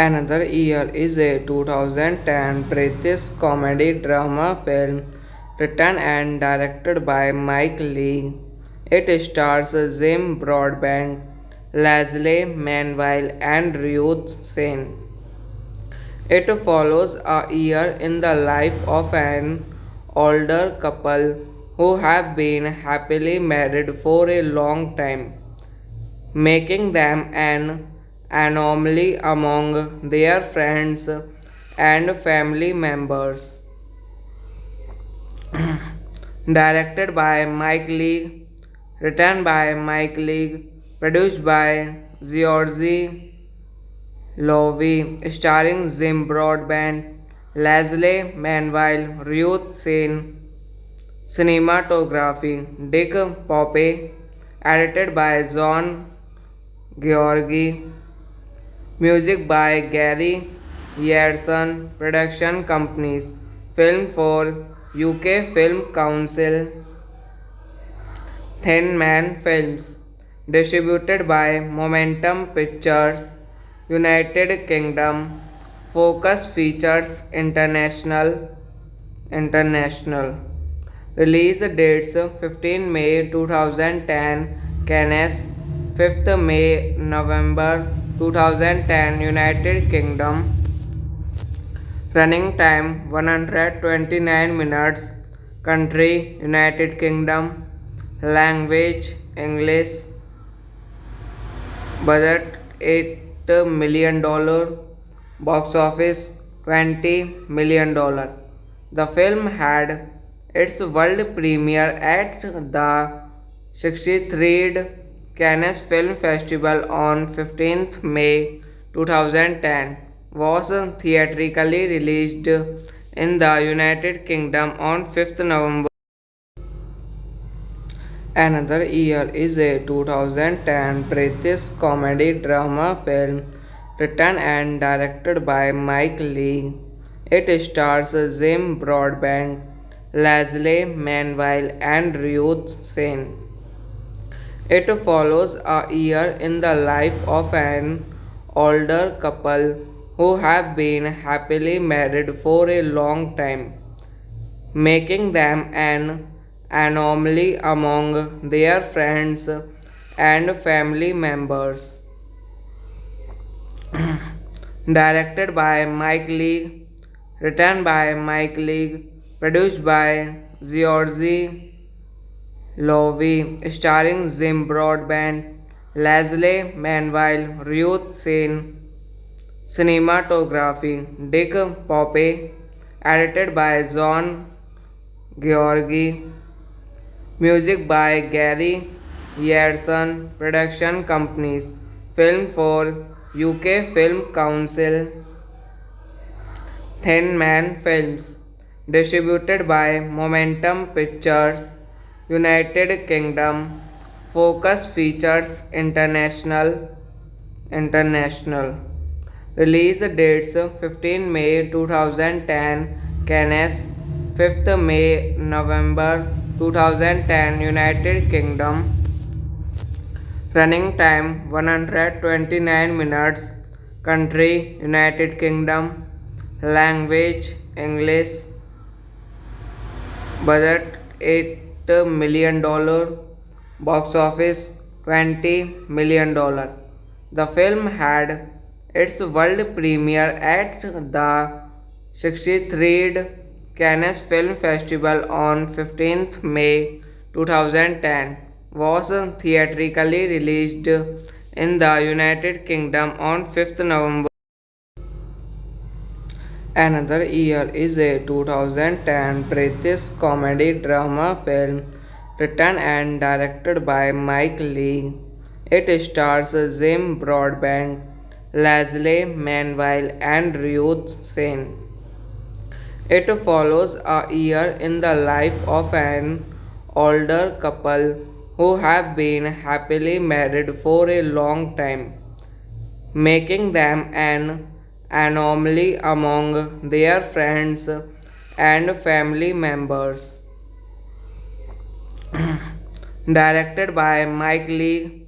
Another Year is a 2010 British comedy drama film written and directed by Mike Leigh. It stars Jim Broadbent, Leslie Manville, and Ruth Sen. It follows a year in the life of an older couple who have been happily married for a long time, making them an anomaly among their friends and family members. Directed by Mike Leigh, written by Mike Leigh, produced by Georgie Lowy, starring Jim Broadbent, Leslie Manville, Ruth Sen, cinematography Dick Poppe, edited by John Georgi, music by Gary Yerson, production companies, film for UK Film Council, Thin Man Films, distributed by Momentum Pictures, United Kingdom, Focus Features International. Release dates 15 May 2010 Cannes, 5th May November 2010 United Kingdom. Running time 129 minutes. Country United Kingdom. Language English. Budget $8 million. Box office $20 million. The film had its world premiere at the 63rd Cannes Film Festival on 15th May 2010, was theatrically released in the United Kingdom on 5th November. Another Year is a 2010 British comedy drama film written and directed by Mike Leigh. It stars Jim Broadbent, Leslie Manville, and Ruth Sen. It follows a year in the life of an older couple who have been happily married for a long time, making them an anomaly among their friends and family members. Directed by Mike Leigh, written by Mike Leigh, produced by Georgie Lowy, starring Jim Broadbent, Leslie Manville, Ruth Sen, cinematography Dick Poppe, edited by John Georgi, music by Gary Yerson, production companies, film for UK Film Council, Thin Man Films, distributed by Momentum Pictures, United Kingdom, Focus Features International. Release dates 15 May 2010 Cannes, 5th May November 2010 United Kingdom. Running time 129 minutes. Country United Kingdom. Language English. Budget $8 million. Box office $20 million. The film had its world premiere at the 63rd Cannes Film Festival on 15th May 2010, was theatrically released in the United Kingdom on 5th November. Another Year is a 2010 British comedy drama film written and directed by Mike Leigh. It stars Jim Broadbent, Leslie Manville, and Ruth Sen. It follows a year in the life of an older couple who have been happily married for a long time, making them an anomaly among their friends and family members. Directed by Mike Leigh,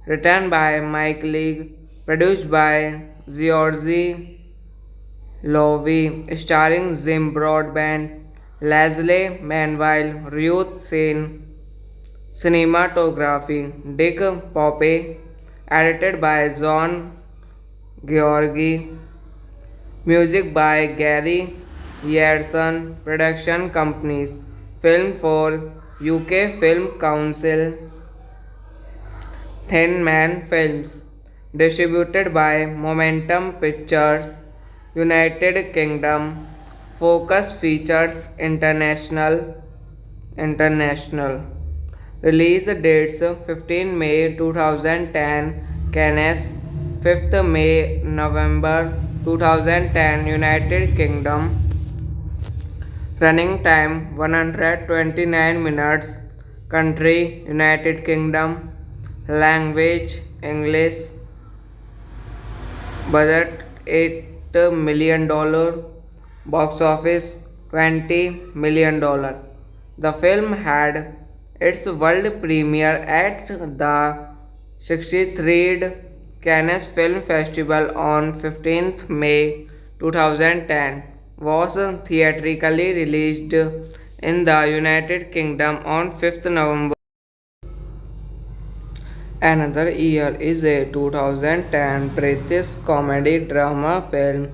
written by Mike Leigh, produced by Georgi Lowy, starring Jim Broadbent, Leslie Manville, Ruth Sen, cinematography Dick Poppe, edited by John Georgi, music by Gary Yerson, production companies, film for UK Film Council, Thin Man Films, distributed by Momentum Pictures, United Kingdom, Focus Features International. Release dates 15 May 2010 Cannes, 5th May November 2010 United Kingdom. Running time 129 minutes. Country United Kingdom. Language English. Budget $8 million. Box office $20 million. The film had its world premiere at the 63rd Cannes Film Festival on 15th May 2010, was theatrically released in the United Kingdom on 5th November. Another Year is a 2010 British comedy drama film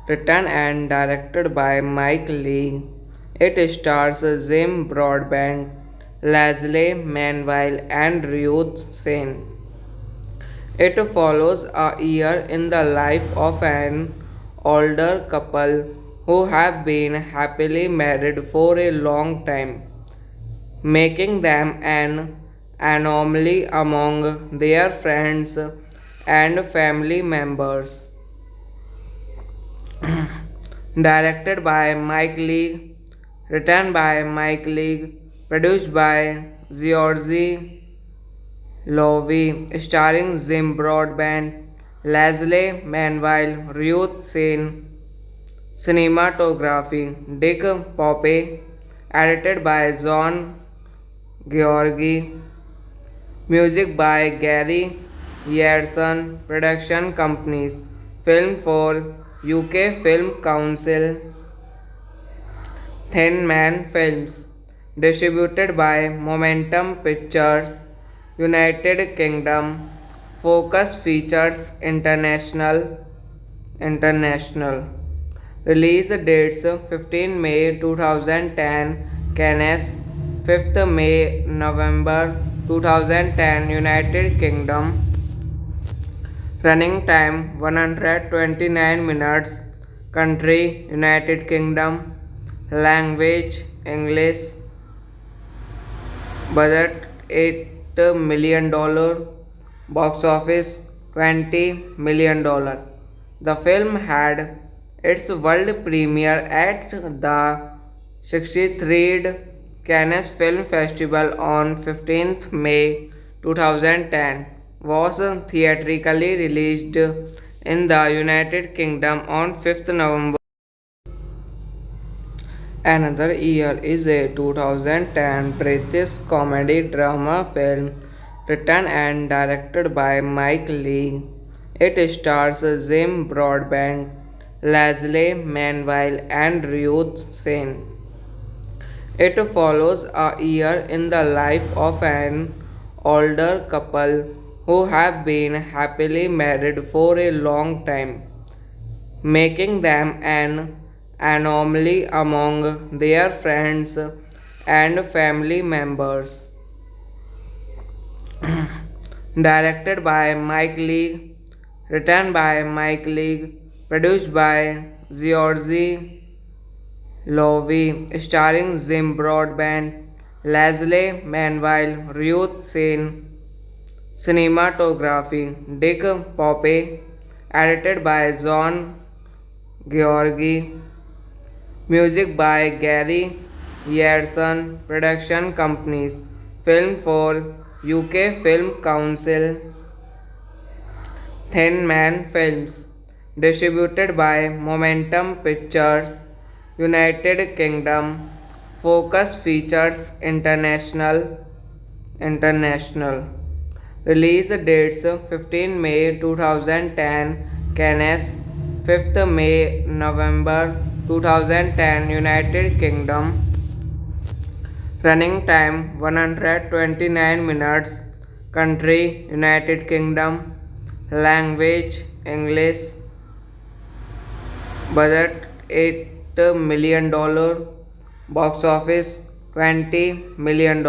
written and directed by Mike Leigh. It stars Jim Broadbent, Leslie Manville, and Ruth Sen. It follows a year in the life of an older couple who have been happily married for a long time, making them an anomaly among their friends and family members. Directed by Mike Leigh, written by Mike Leigh, produced by Georgie Lowy, starring Jim Broadbent, Leslie Manville, Ruth Sen, cinematography Dick Poppe, edited by John Georgi, music by Gary Yerson, production companies, film for UK Film Council, Thin Man Films, distributed by Momentum Pictures, United Kingdom, Focus Features International. Release dates 15 May 2010 Cannes, 5th May November 2010 United Kingdom. Running time 129 minutes. Country United Kingdom. Language English. Budget $8 million. Box office $20 million. The film had its world premiere at the 63rd Cannes Film Festival on 15th May 2010, was theatrically released in the United Kingdom on 5th November. Another Year is a 2010 British comedy drama film written and directed by Mike Leigh. It stars Jim Broadbent, Leslie Manville, and Ruth Sen. It follows a year in the life of an older couple who have been happily married for a long time, making them an anomaly among their friends and family members. Directed by Mike Leigh, written by Mike Leigh, produced by Georgie Lowy, starring Jim Broadbent, Leslie Manville, Ruth Sen, cinematography Dick Poppe, edited by John Georgi, music by Gary Yerson, production companies, film for UK Film Council, Thin Man Films, distributed by Momentum Pictures, United Kingdom, Focus Features International. Release dates 15 May 2010 Cannes, 5th May November 2010 United Kingdom. Running time 129 minutes. Country United Kingdom. Language English. Budget $8 million. Box office $20 million.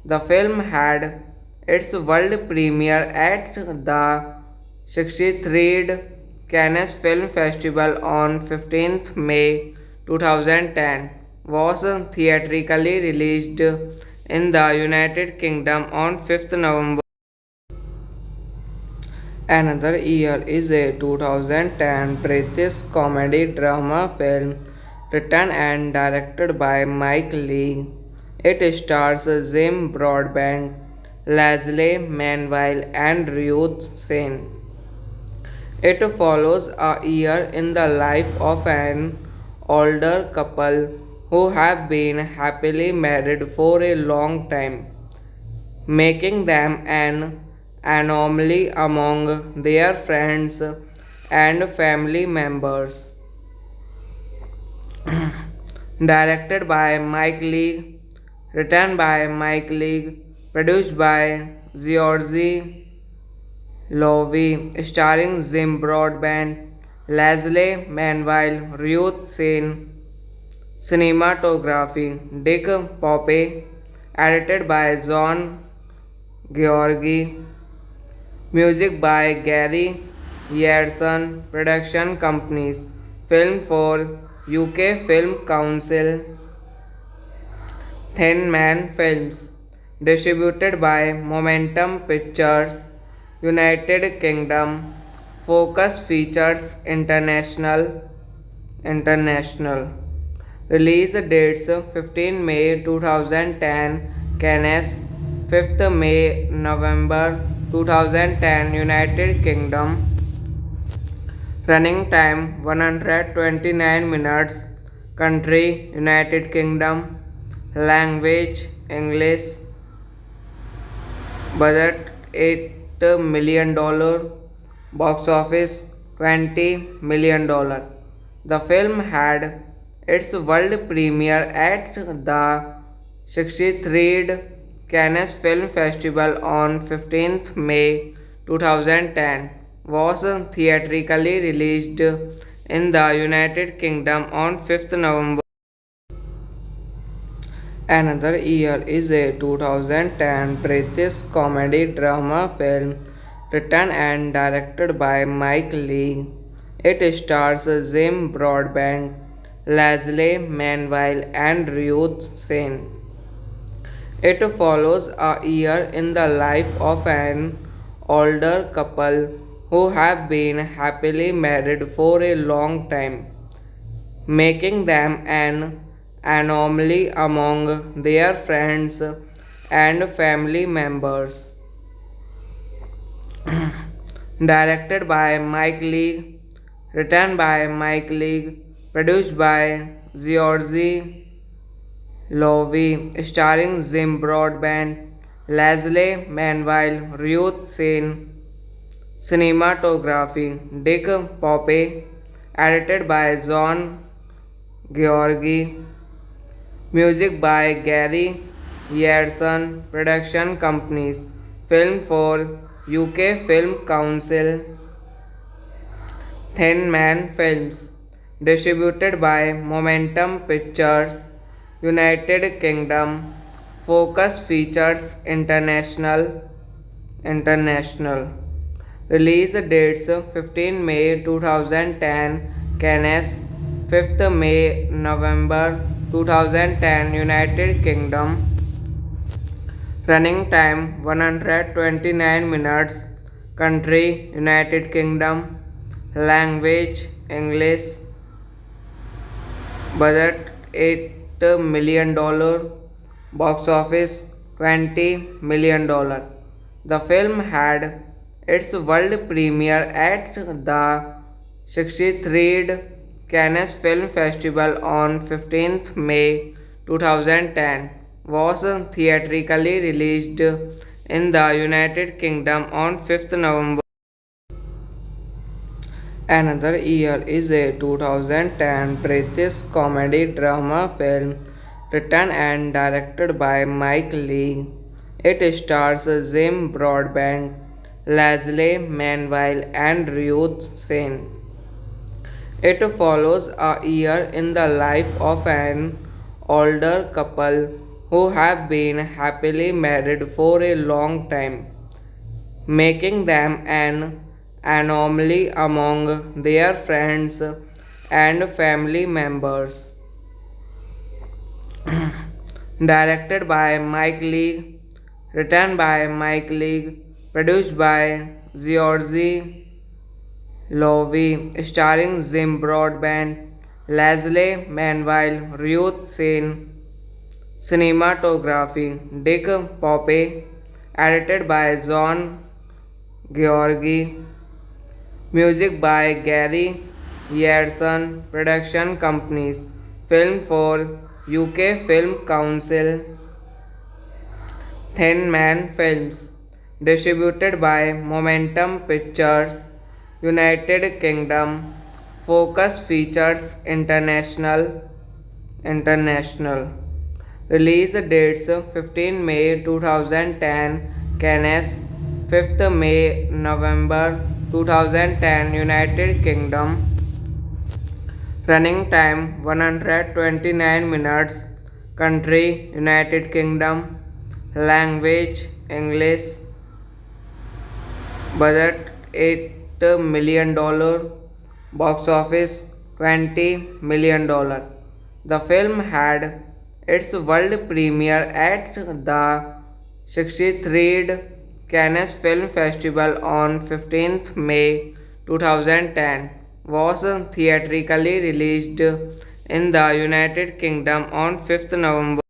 The film had its world premiere at the 63rd Cannes Film Festival on 15th May 2010, was theatrically released in the United Kingdom on 5th November. Another Year is a 2010 British comedy drama film written and directed by Mike Leigh. It stars Jim Broadbent, Leslie Manville, and Ruth Sen. It follows a year in the life of an older couple who have been happily married for a long time, making them an anomaly among their friends and family members. Directed by Mike Leigh, written by Mike Leigh, produced by Georgie Lowy, starring Jim Broadbent, Leslie Manville, Ruth Sen. Cinematography Dick Poppe, edited by John Georgi. Music by Gary Yerson. Production companies Film for UK Film Council. Thin Man Films. Distributed by Momentum Pictures, United Kingdom. Focus Features International. Release dates 15 May 2010 Cannes, 5th May November 2010 United Kingdom. Running time 129 minutes. Country United Kingdom. Language English. Budget $8 million. Box office $20 million. The film had its world premiere at the 63rd Cannes Film Festival on 15th May 2010, was theatrically released in the United Kingdom on 5th November. Another Year is a 2010 British comedy drama film written and directed by Mike Leigh. It stars Jim Broadbent, Leslie Manville, and Ruth Sen. It follows a year in the life of an older couple who have been happily married for a long time, making them an anomaly among their friends and family members. Directed by Mike Leigh, written by Mike Leigh, produced by Georgie Lowy, starring Jim Broadbent, Leslie Manville, Ruth Sen. Cinematography Dick Poppe, edited by John Georgi. Music by Gary Yerson. Production companies Film for UK Film Council. Thin Man Films. Distributed by Momentum Pictures, United Kingdom. Focus Features International. Release dates 15 May 2010 Cannes, 5th May November 2010 United Kingdom. Running time 129 minutes. Country United Kingdom. Language English. Budget $8 million. Box office $20 million. The film had its world premiere at the 63rd Cannes Film Festival on 15th May 2010, was theatrically released in the United Kingdom on 5th November. Another Year is a 2010 British comedy drama film written and directed by Mike Leigh. It stars Jim Broadbent, Leslie Manville, and Ruth Sen. It follows a year in the life of an older couple who have been happily married for a long time, making them an anomaly among their friends and family members. Directed by Mike Leigh, written by Mike Leigh, produced by Georgie Lowy, starring Jim Broadbent, Leslie Manville, Ruth Sen, cinematography Dick Poppe, edited by John Georgi, music by Gary Yerson, production companies, film for UK Film Council, Thin Man Films, distributed by Momentum Pictures, United Kingdom, Focus Features International. Release dates 15 May 2010 Cannes, 5th May November 2010 United Kingdom. Running time 129 minutes. Country United Kingdom. Language English. Budget $8 million. Box office $20 million. The film had its world premiere at the 63rd Cannes Film Festival on 15th May 2010, was theatrically released in the United Kingdom on 5th November.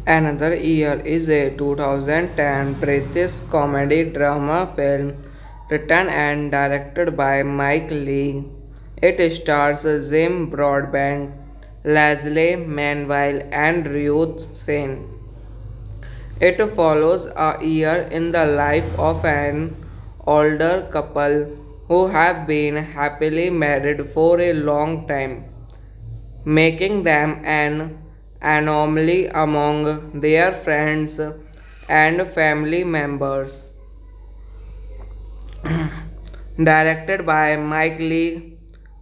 Another Year is a 2010 British comedy drama film written and directed by Mike Leigh. It stars Jim Broadbent, Leslie Manville, and Ruth Sen. It follows a year in the life of an older couple who have been happily married for a long time, making them an anomaly among their friends and family members. Directed by Mike Leigh,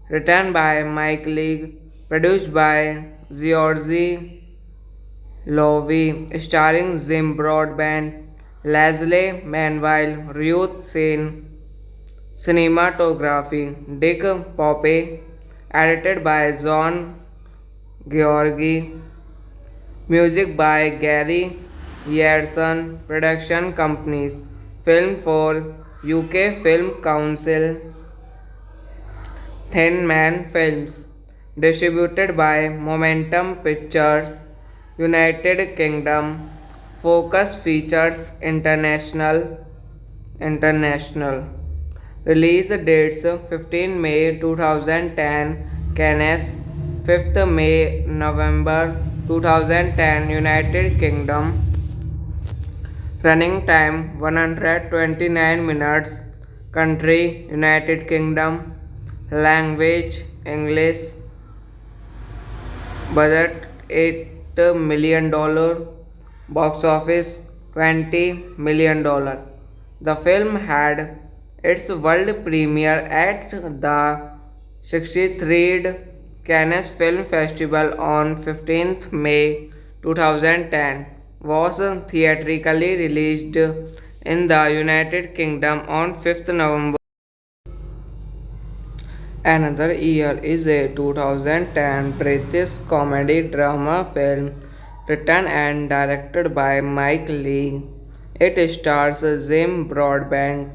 written by Mike Leigh, produced by Georgie Lowy, starring Jim Broadbent, Leslie Manville, Ruth Sen, cinematography Dick Poppe, edited by John Georgi, music by Gary Yerson, production companies, film for UK Film Council, Thin Man Films, distributed by Momentum Pictures, United Kingdom, Focus Features International. Release dates 15 May 2010 Cannes, 5th May November 2010 United Kingdom. Running time 129 minutes. Country United Kingdom. Language English. Budget $8 million. Box office $20 million. The film had its world premiere at the 63rd Cannes Film Festival on 15th May 2010, was theatrically released in the United Kingdom on 5th November. Another Year is a 2010 British comedy drama film written and directed by Mike Leigh. It stars Jim Broadbent,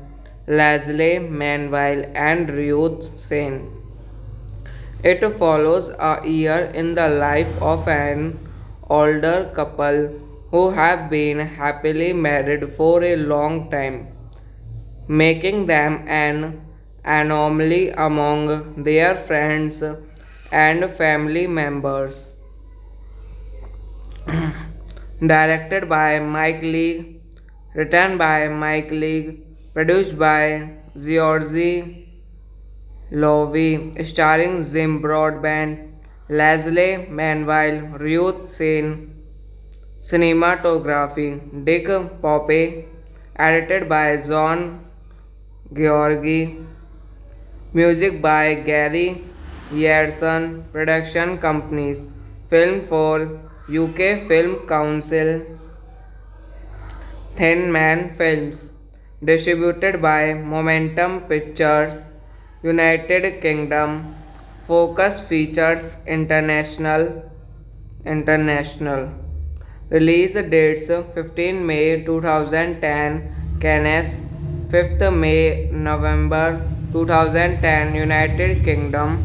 Leslie Manville, and Ruth Sen. It follows a year in the life of an older couple who have been happily married for a long time, making them an anomaly among their friends and family members. Directed by Mike Leigh, written by Mike Leigh, produced by Georgie Lowy, starring Jim Broadbent, Leslie Manville, Ruth Sen, cinematography Dick Poppe, edited by John Georgi, music by Gary Yerson, production companies, film for UK Film Council, Thin Man Films, distributed by Momentum Pictures, United Kingdom, Focus Features International. Release dates 15 May 2010 Cannes, 5th May November 2010 United Kingdom.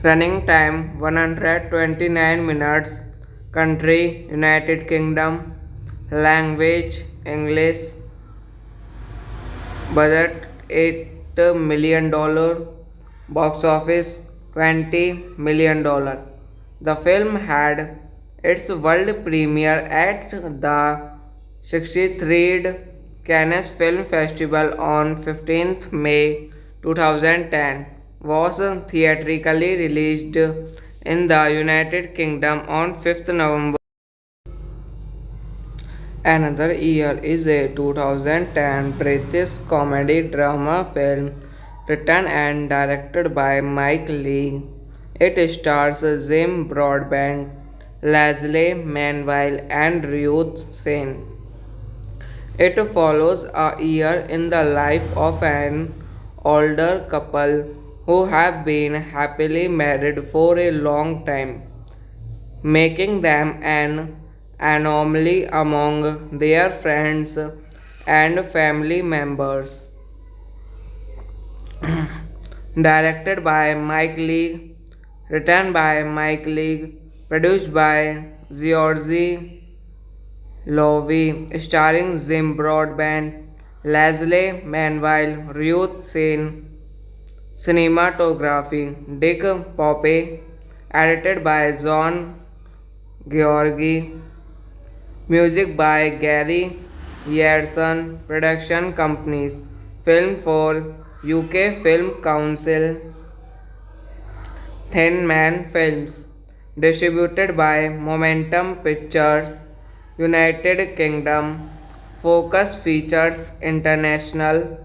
Running time 129 minutes. Country United Kingdom. Language English. Budget $8 million. Box office $20 million. The film had its world premiere at the 63rd Cannes Film Festival on 15th May 2010, was theatrically released in the United Kingdom on 5th November. Another Year is a 2010 British comedy drama film written and directed by Mike Leigh. It stars Jim Broadbent, Leslie Manville, and Ruth Sen. It follows a year in the life of an older couple who have been happily married for a long time, making them an anomaly among their friends and family members. Directed by Mike Leigh, written by Mike Leigh, produced by Georgie Lowy, starring Jim Broadbent, Leslie Manville, Ruth Sen, cinematography Dick Poppe, edited by John Georgi, music by Gary Yerson, production companies, film for UK Film Council, Thin Man Films, distributed by Momentum Pictures, United Kingdom, Focus Features International.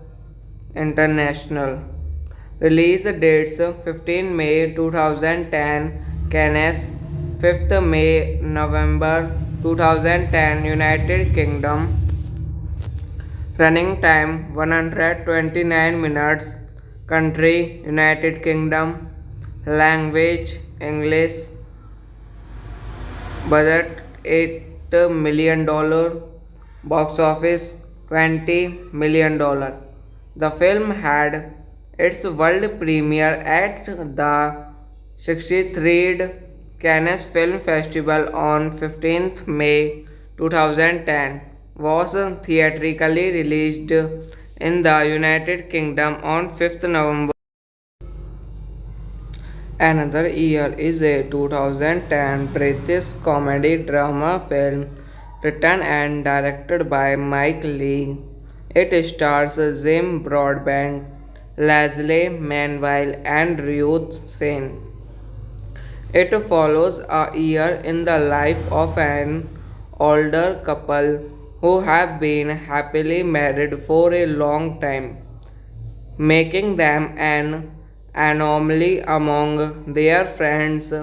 Release dates 15 May 2010 Cannes, 5th May November 2010 United Kingdom. Running time 129 minutes. Country United Kingdom. Language English. Budget $8 million. Box office $20 million. The film had its world premiere at the 63rd Cannes Film Festival on 15th May 2010, was theatrically released in the United Kingdom on 5th November. Another Year is a 2010 British comedy drama film written and directed by Mike Leigh. It stars Jim Broadbent, Leslie Manville, and Ruth Sen. It follows a year in the life of an older couple who have been happily married for a long time, making them an anomaly among their friends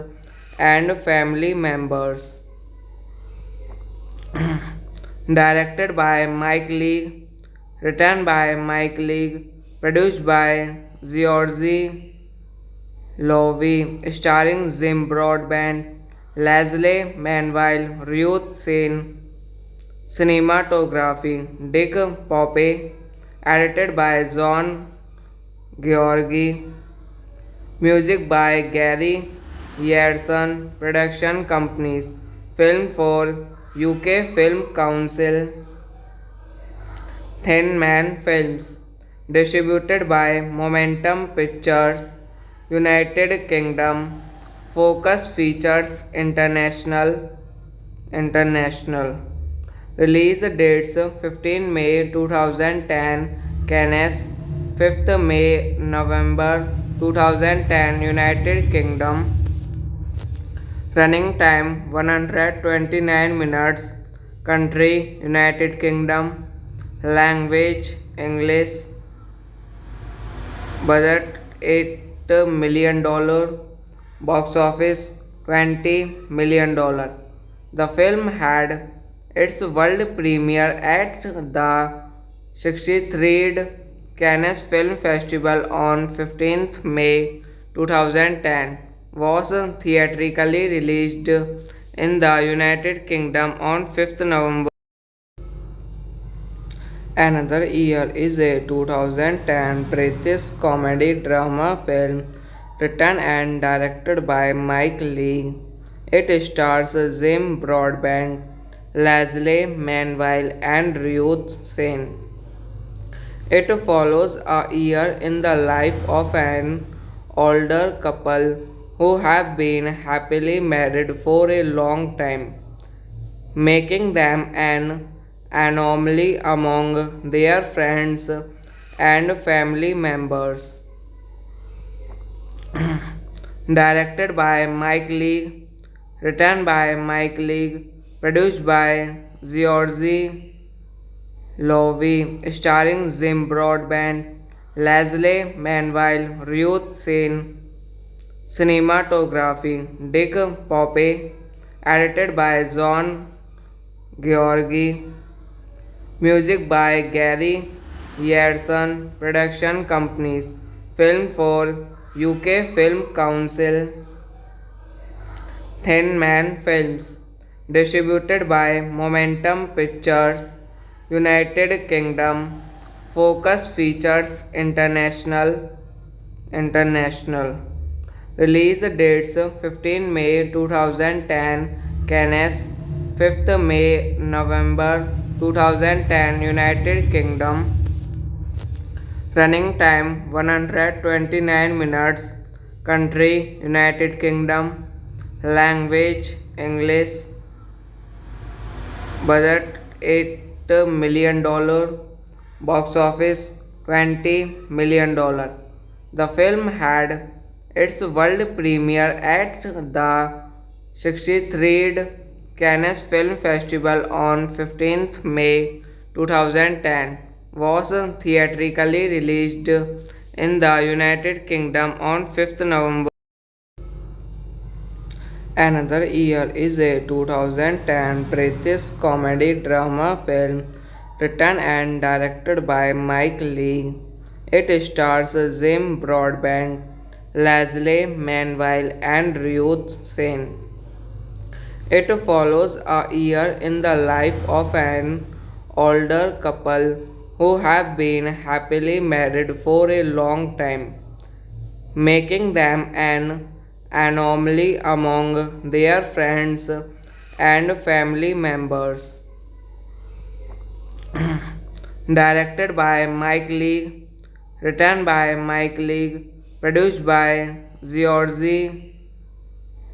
and family members. Directed by Mike Leigh, written by Mike Leigh, produced by Georgie Lowy, starring Jim Broadbent, Leslie Manville, Ruth Sen, cinematography Dick Poppe, edited by John Georgi, music by Gary Yerson, production companies, film for UK Film Council, Thin Man Films, distributed by Momentum Pictures, United Kingdom, Focus Features International. Release dates 15 May 2010 Cannes, 5th May November 2010 United Kingdom. Running time 129 minutes. Country United Kingdom. Language English. Budget $8 million. Box office $20 million. The film had its world premiere at the 63rd Cannes Film Festival on 15th May 2010, was theatrically released in the United Kingdom on 5th November. Another Year is a 2010 British comedy drama film written and directed by Mike Leigh. It stars Jim Broadbent, Leslie Manville, and Ruth Sen. It follows a year in the life of an older couple who have been happily married for a long time, making them an anomaly among their friends and family members. Directed by Mike Leigh, written by Mike Leigh, produced by Georgie Lowy, starring Jim Broadbent, Leslie Manville, Ruth Sen. Cinematography Dick Poppe, edited by John Georgi. Music by Gary Yerson. Production companies Film for UK Film Council. Thin Man Films. Distributed by Momentum Pictures, United Kingdom. Focus Features International. International. Release dates 15 May 2010 Cannes, 5th May November 2010 United Kingdom. Running time 129 minutes. Country United Kingdom. Language English. Budget $8 million. Box office $20 million. The film had its world premiere at the 63rd Cannes Film Festival on 15th May 2010, was theatrically released in the United Kingdom on 5th November. Another Year is a 2010 British comedy drama film written and directed by Mike Leigh. It stars Jim Broadbent, Leslie Manville, and Ruth Sen. It follows a year in the life of an older couple who have been happily married for a long time, making them an anomaly among their friends and family members. Directed by Mike Leigh, written by Mike Leigh, produced by Georgie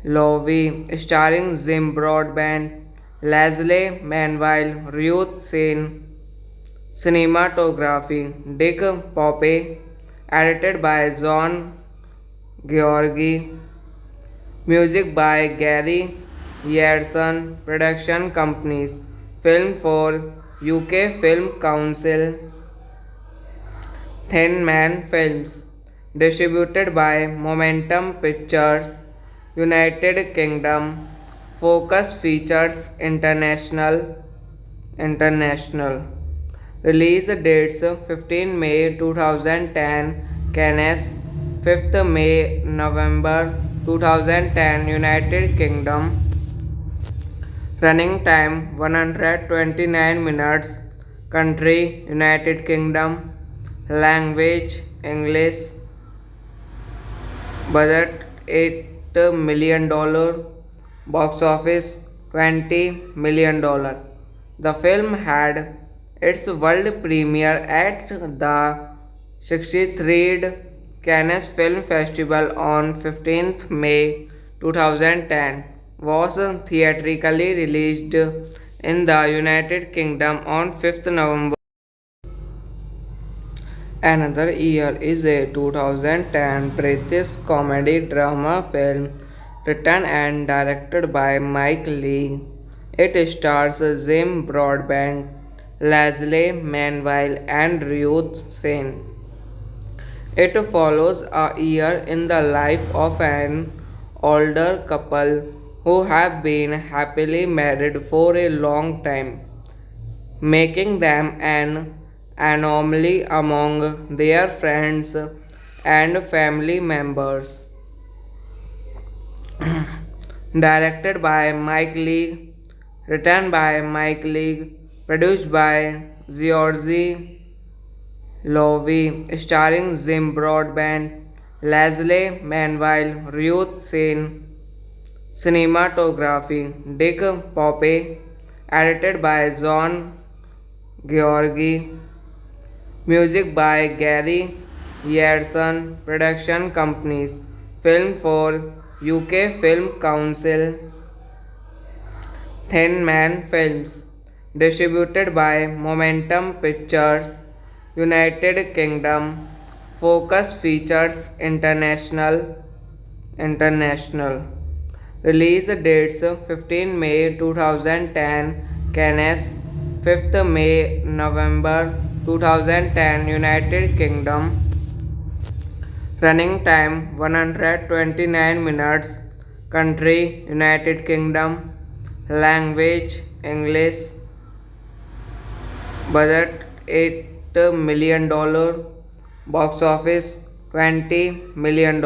Lowy, starring Jim Broadbent, Leslie Manville, Ruth Sen. Cinematography Dick Poppe, edited by John Georgi. Music by Gary Yerson. Production companies Film for UK Film Council. Thin Man Films. Distributed by Momentum Pictures, United Kingdom. Focus Features International. International. Release dates 15 May 2010 Cannes, 5th May November 2010 United Kingdom. Running time 129 minutes. Country United Kingdom. Language English. Budget $8 million. Box office $20 million. The film had its world premiere at the 63rd Cannes Film Festival on 15th May 2010, was theatrically released in the United Kingdom on 5th November. Another Year is a 2010 British comedy drama film written and directed by Mike Leigh. It stars Jim Broadbent, Leslie Manville, and Ruth Sen. It follows a year in the life of an older couple who have been happily married for a long time, making them an anomaly among their friends and family members. Directed by Mike Leigh, written by Mike Leigh, produced by Georgie Lowy, starring Jim Broadbent, Leslie Manville, Ruth Sen, cinematography Dick Poppe, edited by John Georgi, music by Gary Yerson, production companies, film for UK Film Council, Thin Man Films, distributed by Momentum Pictures, United Kingdom, Focus Features International. Release dates 15 May 2010 Cannes, 5th May November 2010 United Kingdom. Running time 129 minutes. Country United Kingdom. Language English. Budget $8 million. Box office $20 million.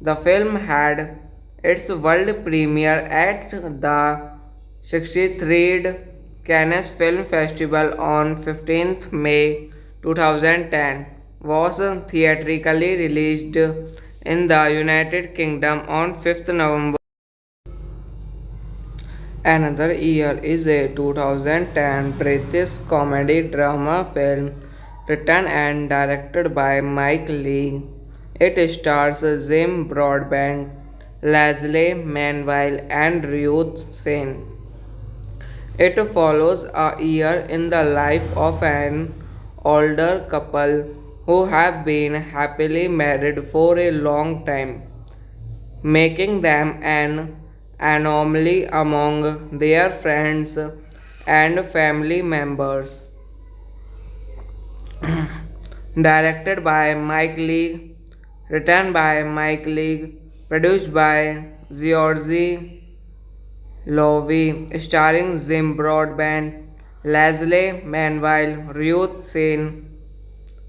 The film had its world premiere at the 63rd Cannes Film Festival on 15th May 2010, was theatrically released in the United Kingdom on 5th November. Another Year is a 2010 British comedy drama film written and directed by Mike Leigh. It stars Jim Broadbent, Leslie Manville, and Ruth Sen. It follows a year in the life of an older couple who have been happily married for a long time, making them an anomaly among their friends and family members. Directed by Mike Leigh, written by Mike Leigh, produced by Georgie Lowy, starring Jim Broadbent, Leslie Manville, Ruth Sen,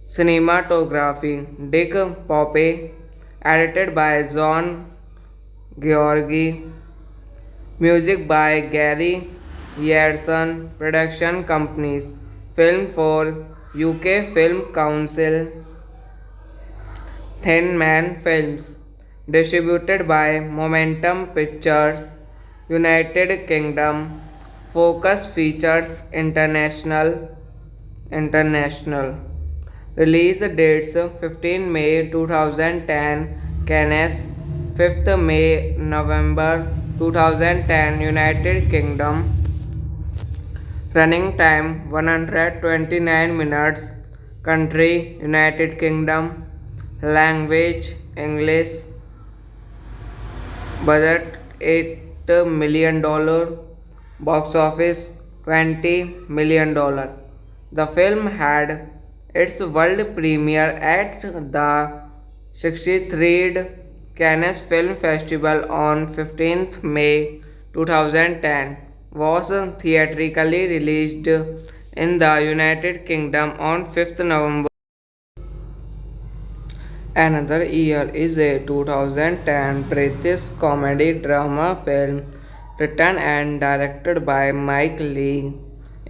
cinematography Dick Poppe, edited by John Georgi, music by Gary Yerson, production companies, film for UK Film Council, Thin Man Films, distributed by Momentum Pictures, United Kingdom, Focus Features International. Release dates 15 May 2010 Cannes, 5th May November 2010 United Kingdom. Running time 129 minutes. Country United Kingdom. Language English. Budget $8 million. Box office $20 million. The film had its world premiere at the 63rd Cannes Film Festival on 15th May 2010, was theatrically released in the United Kingdom on 5th November. Another Year is a 2010 British comedy drama film written and directed by Mike Leigh.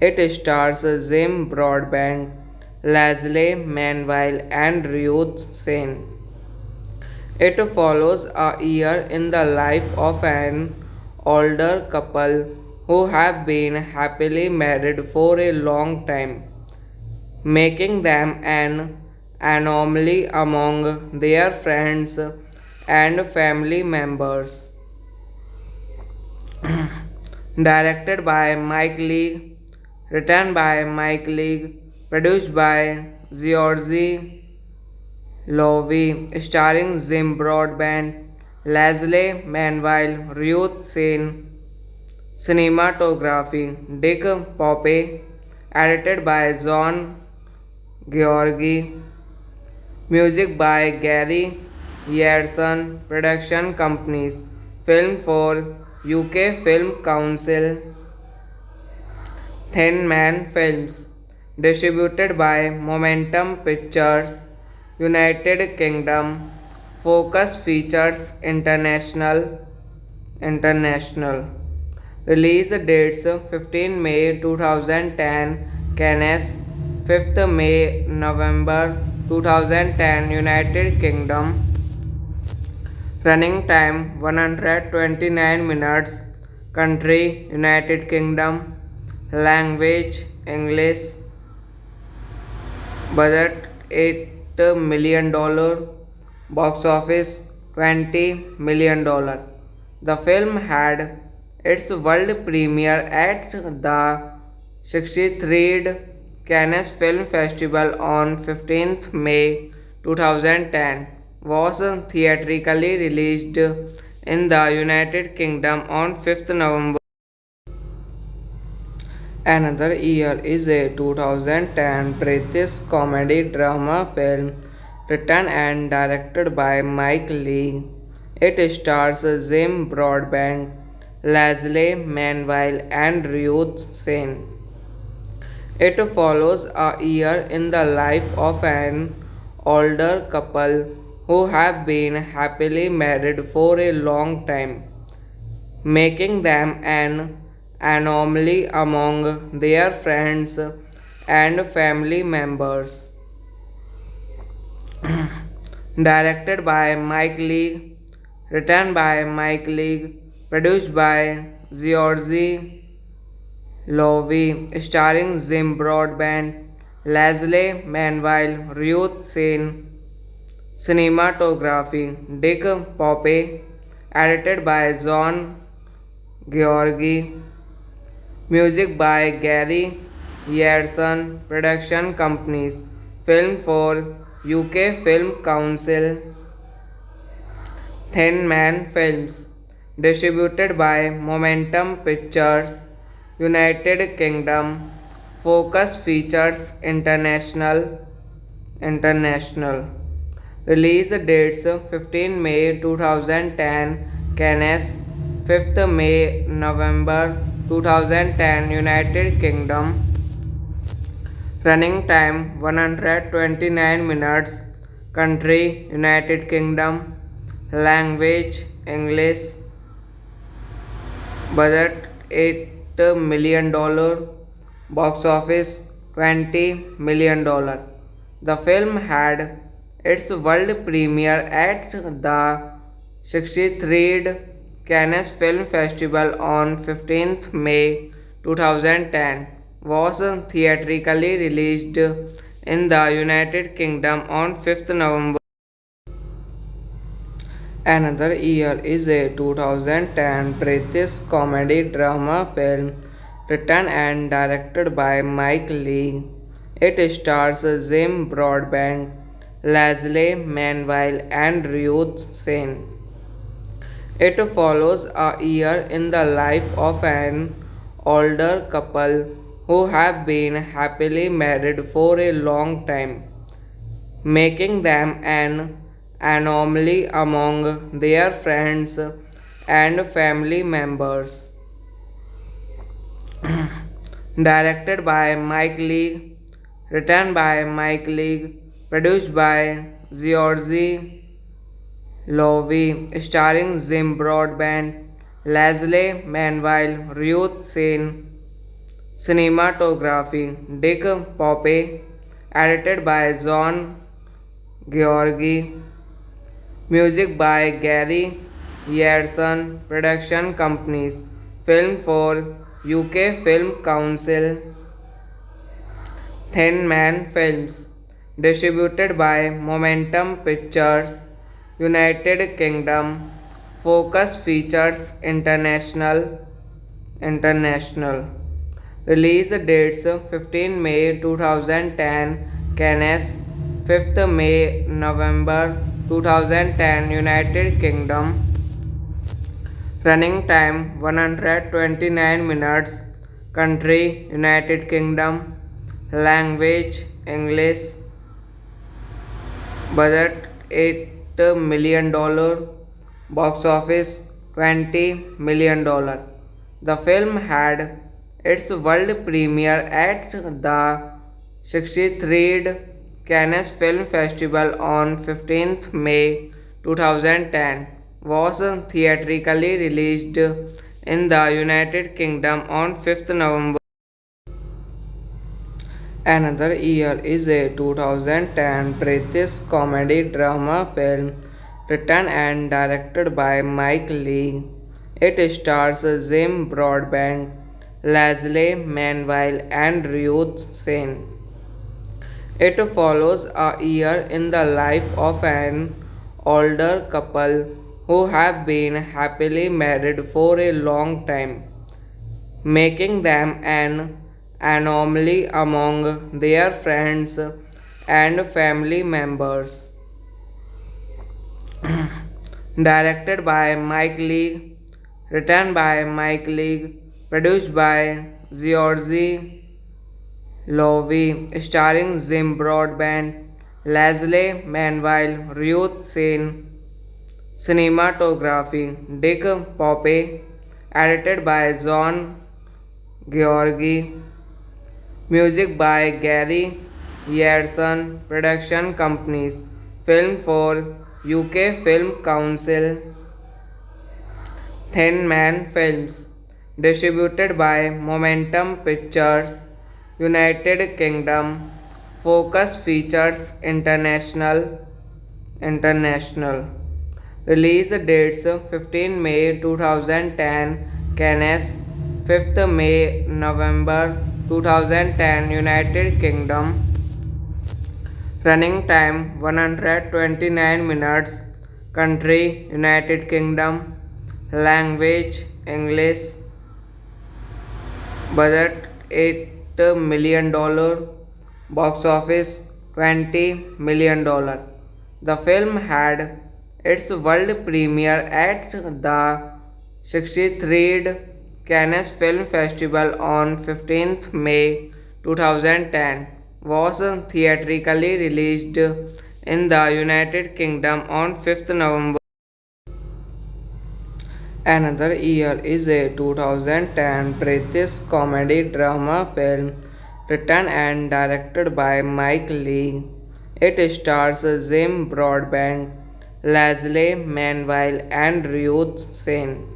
It stars Jim Broadbent, Leslie Manville, and Ruth Sen. It follows a year in the life of an older couple who have been happily married for a long time, making them an anomaly among their friends and family members. Directed by Mike Leigh, written by Mike Leigh, produced by Georgie Lowy, starring Jim Broadbent, Leslie Manville, Ruth Sen, cinematography Dick Poppe, edited by John Georgi, music by Gary Yerson, production companies, film for UK Film Council, Thin Man Films, distributed by Momentum Pictures, United Kingdom, Focus Features International. Release dates 15 May 2010 Cannes, 5th May November 2010 United Kingdom. Running time 129 minutes. Country United Kingdom. Language English. Budget $8 million. Box office $20 million. The film had its world premiere at the 63rd Cannes Film Festival on 15th May 2010, was theatrically released in the United Kingdom on 5th November. Another Year is a 2010 British comedy drama film written and directed by Mike Leigh. It stars Jim Broadbent, Leslie Manville, and Ruth Sen. It follows a year in the life of an older couple who have been happily married for a long time, making them an anomaly among their friends and family members. Directed by Mike Leigh, written by Mike Leigh, produced by Georgie Lowy, starring Jim Broadbent, Leslie Manville, Ruth Sen, cinematography Dick Poppe, edited by John Georgi, music by Gary Yerson, production companies, film for UK Film Council, Thin Man Films, distributed by Momentum Pictures, United Kingdom, Focus Features International. Release dates 15 May 2010 Cannes, 5th May November 2010 United Kingdom. Running time 129 minutes. Country United Kingdom. Language English. Budget $8 million. Box office $20 million. The film had its world premiere at the 63rd Cannes Film Festival on 15th May 2010, was theatrically released in the United Kingdom on 5th November. Another Year is a 2010 British comedy drama film written and directed by Mike Leigh. It stars Jim Broadbent, Leslie Manville, and Ruth Sen. It follows a year in the life of an older couple who have been happily married for a long time, making them an anomaly among their friends and family members. Directed by Mike Leigh, written by Mike Leigh, produced by Georgie Lowy, starring Jim Broadbent, Leslie Manville, Ruth Sen, cinematography Dick Poppe, edited by John Georgi, music by Gary Yerson, production companies, film for UK Film Council, Thin Man Films, distributed by Momentum Pictures, United Kingdom, Focus Features International. International. Release dates 15 May 2010 Cannes, 5th May November 2010 United Kingdom. Running time 129 minutes. Country United Kingdom. Language English. Budget $8 million. Box office $20 million. The film had its world premiere at the 63rd Cannes Film Festival on 15th May 2010, was theatrically released in the United Kingdom on 5th November. Another Year is a 2010 British comedy drama film written and directed by Mike Leigh. It stars Jim Broadbent, Leslie Manville, and Ruth Sen. It follows a year in the life of an older couple who have been happily married for a long time, making them an anomaly among their friends and family members. Directed by Mike Leigh, written by Mike Leigh, produced by Georgie Lowy, starring Jim Broadbent, Leslie Manville, Ruth Sen. Cinematography Dick Poppe, edited by John Georgi. Music by Gary Yerson. Production companies Film for UK Film Council. Thin Man Films. Distributed by Momentum Pictures, United Kingdom. Focus Features International. International. Release dates 15 May 2010 Cannes, 5th May November 2010 United Kingdom. Running time 129 minutes. Country United Kingdom. Language English. Budget $8 million. Box office $20 million. The film had its world premiere at the 63rd Cannes Film Festival on 15th May 2010, was theatrically released in the United Kingdom on 5th November. Another Year is a 2010 British comedy drama film written and directed by Mike Leigh. It stars Jim Broadbent, Leslie Manville, and Ruth Sen.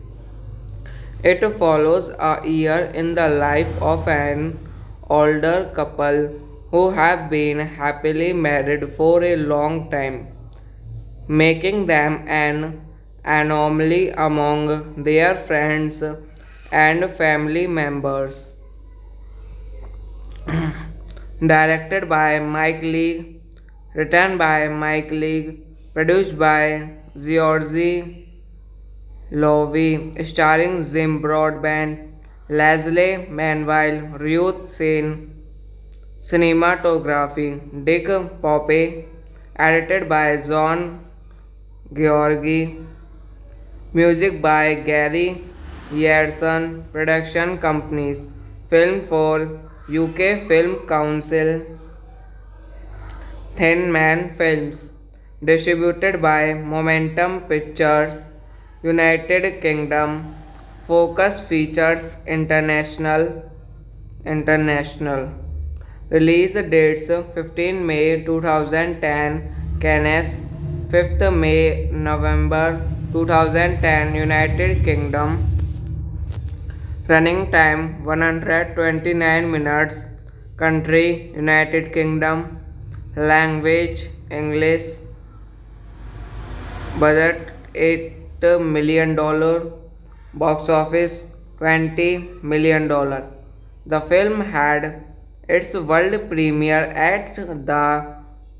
It follows a year in the life of an older couple who have been happily married for a long time, making them an anomaly among their friends and family members. Directed by Mike Leigh, written by Mike Leigh, produced by Georgie Lowy, starring Jim Broadbent, Leslie Manville, Ruth Sen. Cinematography Dick Poppe, edited by John Georgi. Music by Gary Yerson. Production companies Film for UK Film Council. Thin Man Films. Distributed by Momentum Pictures, United Kingdom. Focus Features International. International. Release dates 15 May 2010 Cannes, 5th May November 2010 United Kingdom. Running time 129 minutes. Country United Kingdom. Language English. Budget $8 million. Box office $20 million. The film had its world premiere at the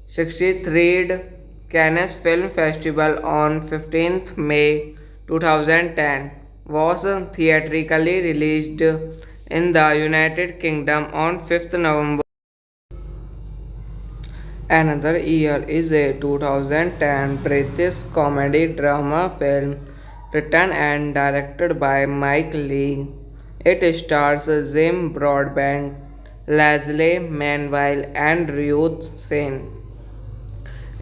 63rd Cannes Film Festival on 15th May 2010, was theatrically released in the United Kingdom on 5th November. Another Year is a 2010 British comedy drama film written and directed by Mike Leigh. It stars Jim Broadbent, Leslie Manville, and Ruth Sen.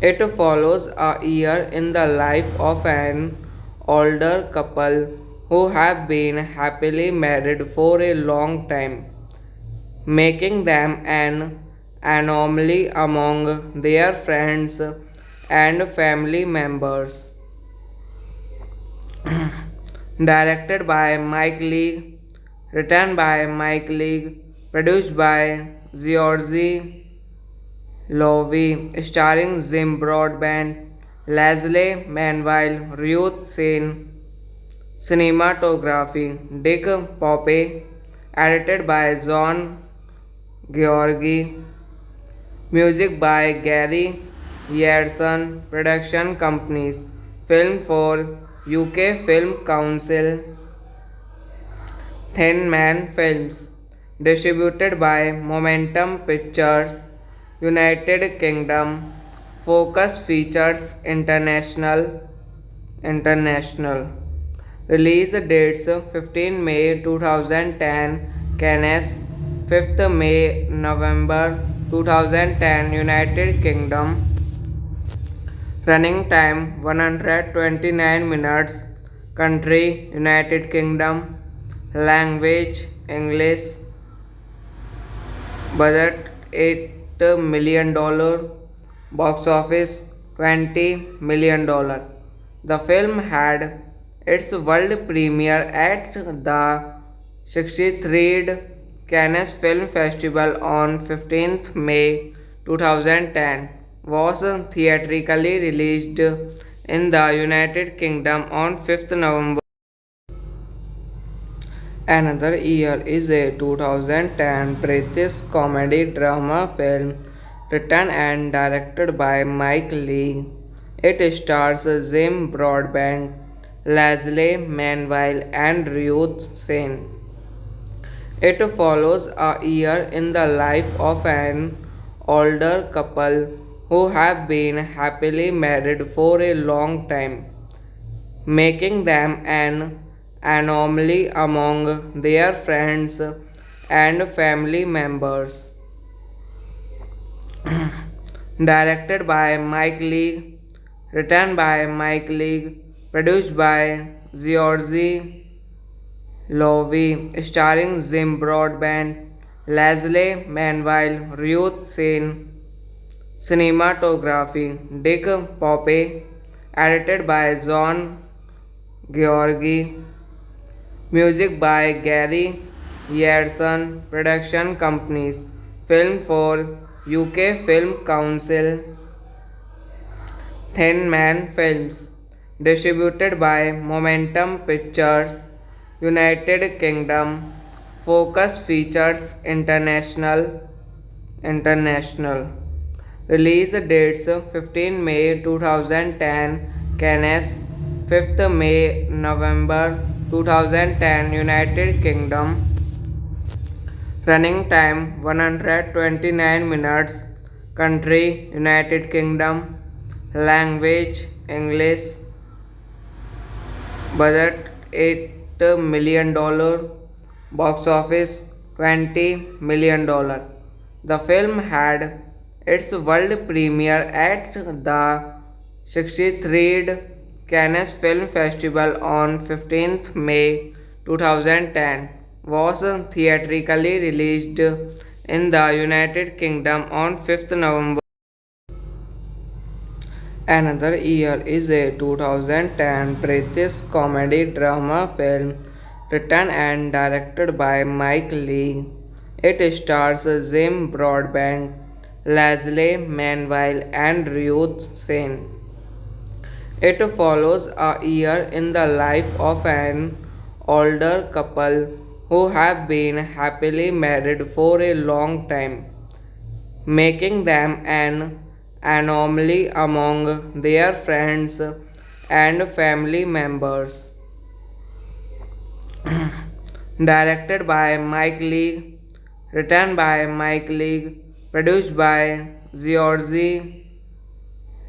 It follows a year in the life of an older couple who have been happily married for a long time, making them an anomaly among their friends and family members. Directed by Mike Leigh, written by Mike Leigh, produced by Georgie Lowy, starring Jim Broadbent, Leslie Manville, Ruth Sen, cinematography Dick Poppe, edited by John Georgi, music by Gary Yerson, production companies, film for UK Film Council, Thin Man Films, distributed by Momentum Pictures, United Kingdom, Focus Features International. Release dates 15 May 2010 Cannes, 5th May November 2010 United Kingdom. Running time 129 minutes. Country United Kingdom. Language English. Budget $8 million. Box office $20 million. The film had its world premiere at the 63rd Cannes Film Festival on 15th May 2010, was theatrically released in the United Kingdom on 5th November. Another Year is a 2010 British comedy drama film written and directed by Mike Leigh. It stars Jim Broadbent, Leslie Manville, and Ruth Sen. It follows a year in the life of an older couple who have been happily married for a long time, making them an anomaly among their friends and family members. Directed by Mike Leigh, written by Mike Leigh, produced by Georgie Lowy, starring Jim Broadbent, Leslie Manville, Ruth Sen, cinematography Dick Poppe, edited by John Georgi, music by Gary Yerson, production companies, film for UK Film Council, Thin Man Films, distributed by Momentum Pictures, United Kingdom, Focus Features International. Release dates 15 May 2010 Cannes, 5th May November 2010 United Kingdom. Running time 129 minutes. Country United Kingdom. Language English. Budget $8 million. Box office $20 million. The film had its world premiere at the 63rd Cannes Film Festival on 15th May 2010, was theatrically released in the United Kingdom on 5th November. Another Year is a 2010 British comedy drama film written and directed by Mike Leigh. It stars Jim Broadbent, Leslie Manville, and Ruth Sen. It follows a year in the life of an older couple who have been happily married for a long time, making them an anomaly among their friends and family members. Directed by Mike Leigh, written by Mike Leigh, produced by Georgie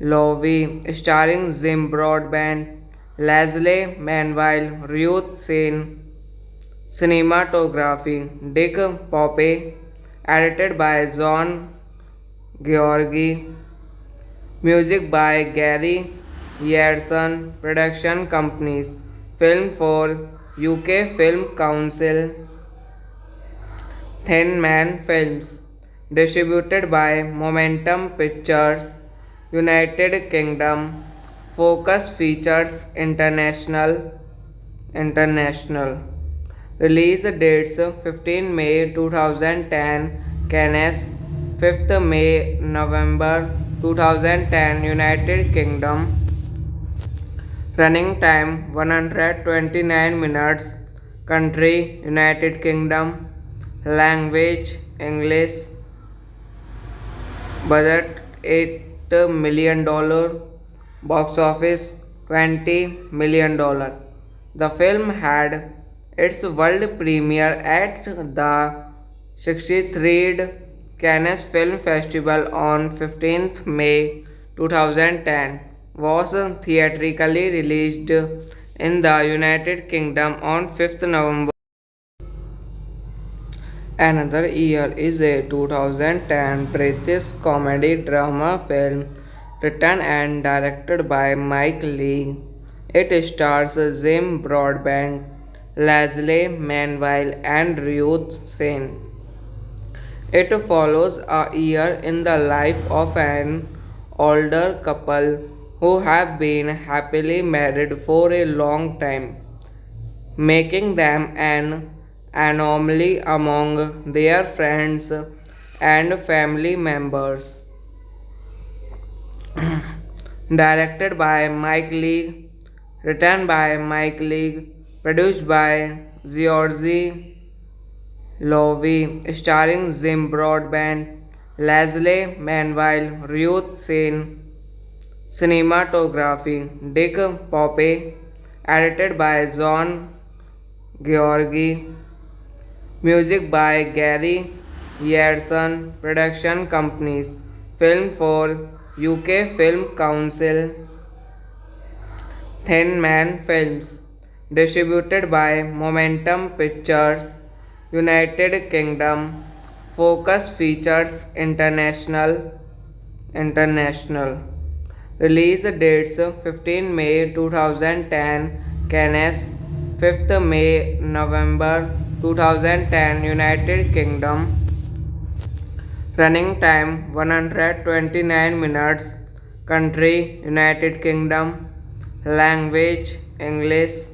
Lowy, starring Jim Broadbent, Leslie Manville, Ruth Sen, cinematography Dick Poppe, edited by John Georgi, music by Gary Yerson, production companies, film for UK Film Council, Thin Man Films, distributed by Momentum Pictures, United Kingdom, Focus Features International. Release dates 15 May 2010 Cannes, 5th May November 2010 United Kingdom. Running time 129 minutes. Country United Kingdom. Language English. Budget $8 million. Box office $20 million. The film had its world premiere at the 63rd Cannes Film Festival on 15th May 2010, was theatrically released in the United Kingdom on 5th November. Another Year is a 2010 British comedy drama film written and directed by Mike Leigh. It stars Jim Broadbent, Leslie Manville, and Ruth Sen. It follows a year in the life of an older couple who have been happily married for a long time, making them an anomaly among their friends and family members. Directed by Mike Leigh, written by Mike Leigh, produced by Georgie Lowy, starring Jim Broadbent, Leslie Manville, Ruth Sen, cinematography Dick Poppe, edited by John Georgi, music by Gary Yerson, production companies, film for UK Film Council, Thin Man Films, distributed by Momentum Pictures, United Kingdom, Focus Features International. Release dates 15 May 2010 Cannes, 5th May November 2010 United Kingdom. Running time 129 minutes. Country United Kingdom. Language English.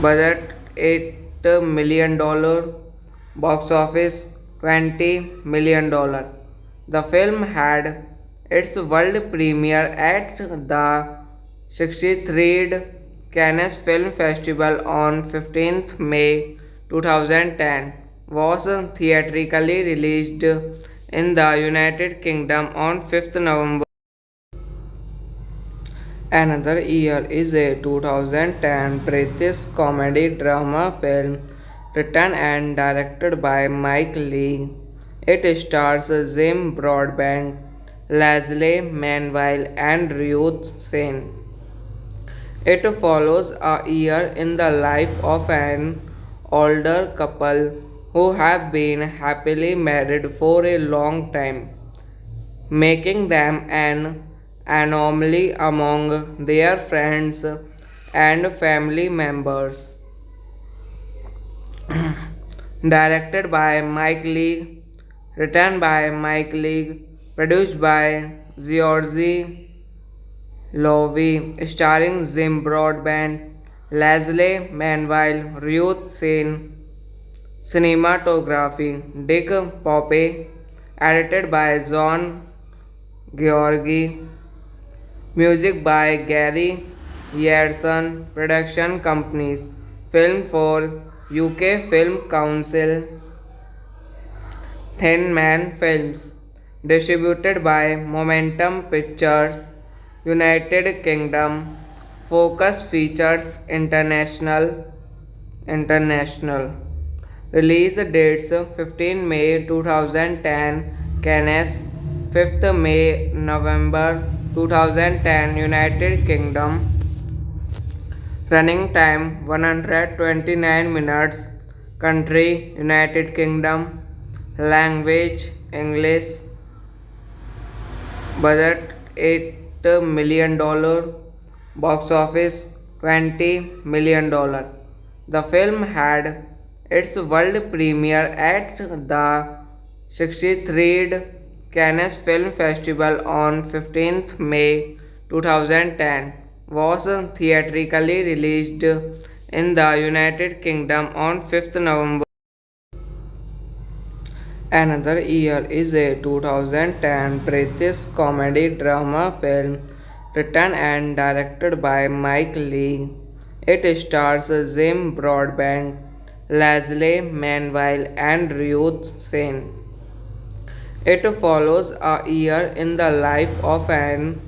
Budget $8 million. Box office $20 million. The film had its world premiere at the 63rd Cannes Film Festival on 15th May 2010, was theatrically released in the United Kingdom on 5th November. Another Year is a 2010 British comedy drama film written and directed by Mike Leigh. It stars Jim Broadbent, Leslie Manville, and Ruth Sen. It follows a year in the life of an older couple who have been happily married for a long time, making them an anomaly among their friends and family members. Directed by Mike Leigh, written by Mike Leigh, produced by Georgie Lowy, starring Jim Broadbent, Leslie Manville, Ruth Sen, cinematography Dick Poppe, edited by John Georgi, music by Gary Yerson, production companies, film for UK Film Council, Thin Man Films, distributed by Momentum Pictures, United Kingdom, Focus Features International. International. Release dates 15 May 2010 Cannes, 5th May November 2010 United Kingdom. Running time 129 minutes. Country United Kingdom. Language English. Budget $8 million. Box office $20 million. The film had its world premiere at the 63rd Cannes Film Festival on 15th May 2010, was theatrically released in the United Kingdom on 5th November. Another Year is a 2010 British comedy drama film written and directed by Mike Leigh. It stars Jim Broadbent, Leslie Manville, and Ruth Sen. It follows a year in the life of an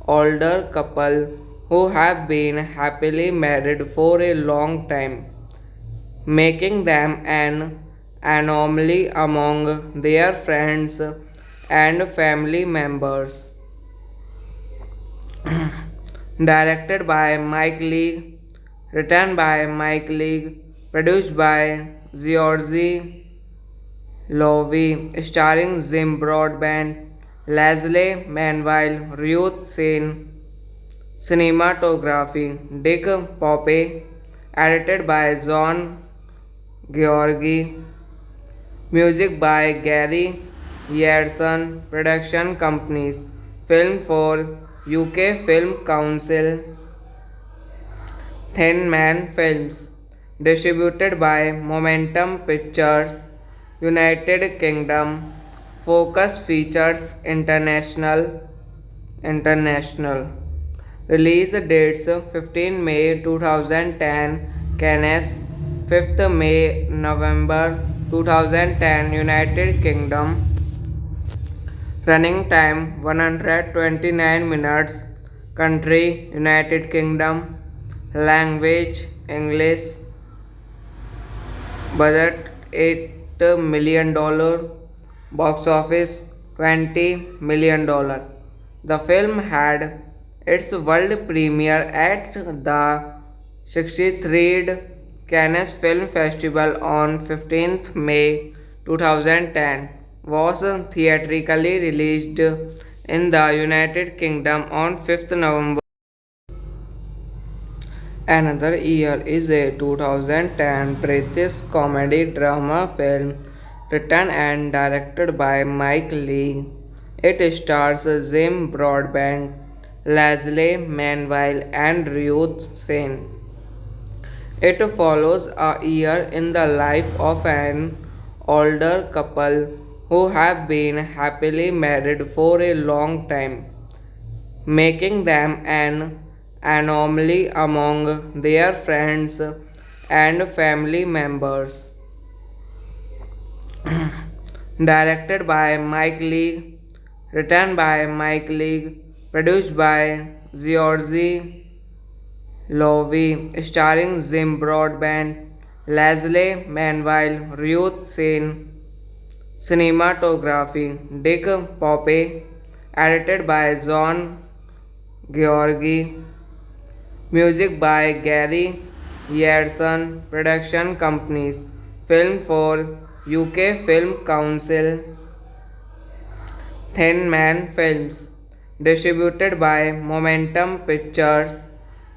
older couple who have been happily married for a long time, making them an anomaly among their friends and family members. Directed by Mike Leigh, written by Mike Leigh, produced by Georgie Lowy, starring Jim Broadbent, Leslie Manville, Ruth Sen. Cinematography Dick Poppe, edited by John Georgi. Music by Gary Yerson. Production companies Film for UK Film Council. Thin Man Films. Distributed by Momentum Pictures, United Kingdom. Focus Features International. International. Release dates 15 May 2010 Cannes, 5th May November 2010 United Kingdom. Running time 129 minutes. Country United Kingdom. Language English. Budget $8 million. Box office $20 million. The film had its world premiere at the 63rd Cannes Film Festival on 15th May 2010, was theatrically released in the United Kingdom on 5th November. Another Year is a 2010 British comedy drama film written and directed by Mike Leigh. It stars Jim Broadbent, Leslie Manville, and Ruth Sen. It follows a year in the life of an older couple who have been happily married for a long time, making them an anomaly among their friends and family members. Directed by Mike Leigh, written by Mike Leigh, produced by Georgie Lowy, starring Jim Broadbent, Leslie Manville, Ruth Sen. Cinematography Dick Poppe, edited by John Georgi. Music by Gary Yerson. Production companies Film for UK Film Council. Thin Man Films. Distributed by Momentum Pictures,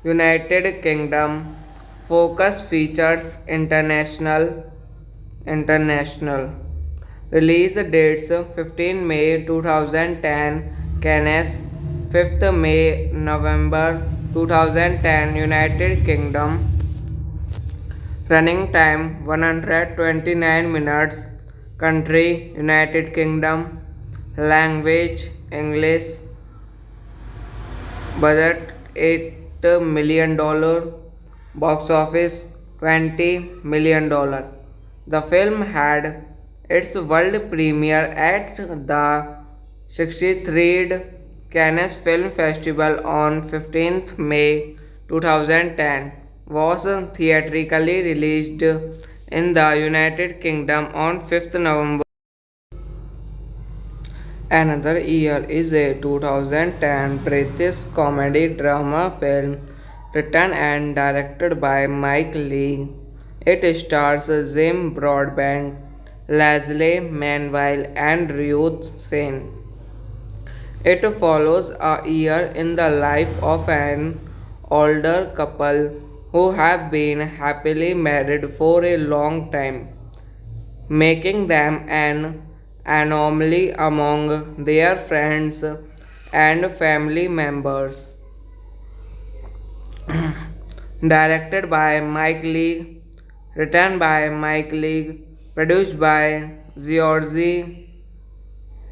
United Kingdom. Focus Features International. International. Release dates 15 May 2010 Cannes, 5th May November 2010 United Kingdom. Running time 129 minutes. Country United Kingdom. Language English. Budget $8 million. Box office $20 million. The film had its world premiere at the 63rd Cannes Film Festival on 15th May 2010, was theatrically released in the United Kingdom on 5th November. Another Year is a 2010 British comedy drama film written and directed by Mike Leigh. It stars Jim Broadbent, Leslie Manville, and Ruth Sen. It follows a year in the life of an older couple who have been happily married for a long time, making them an anomaly among their friends and family members. Directed by Mike Leigh, written by Mike Leigh, produced by Georgie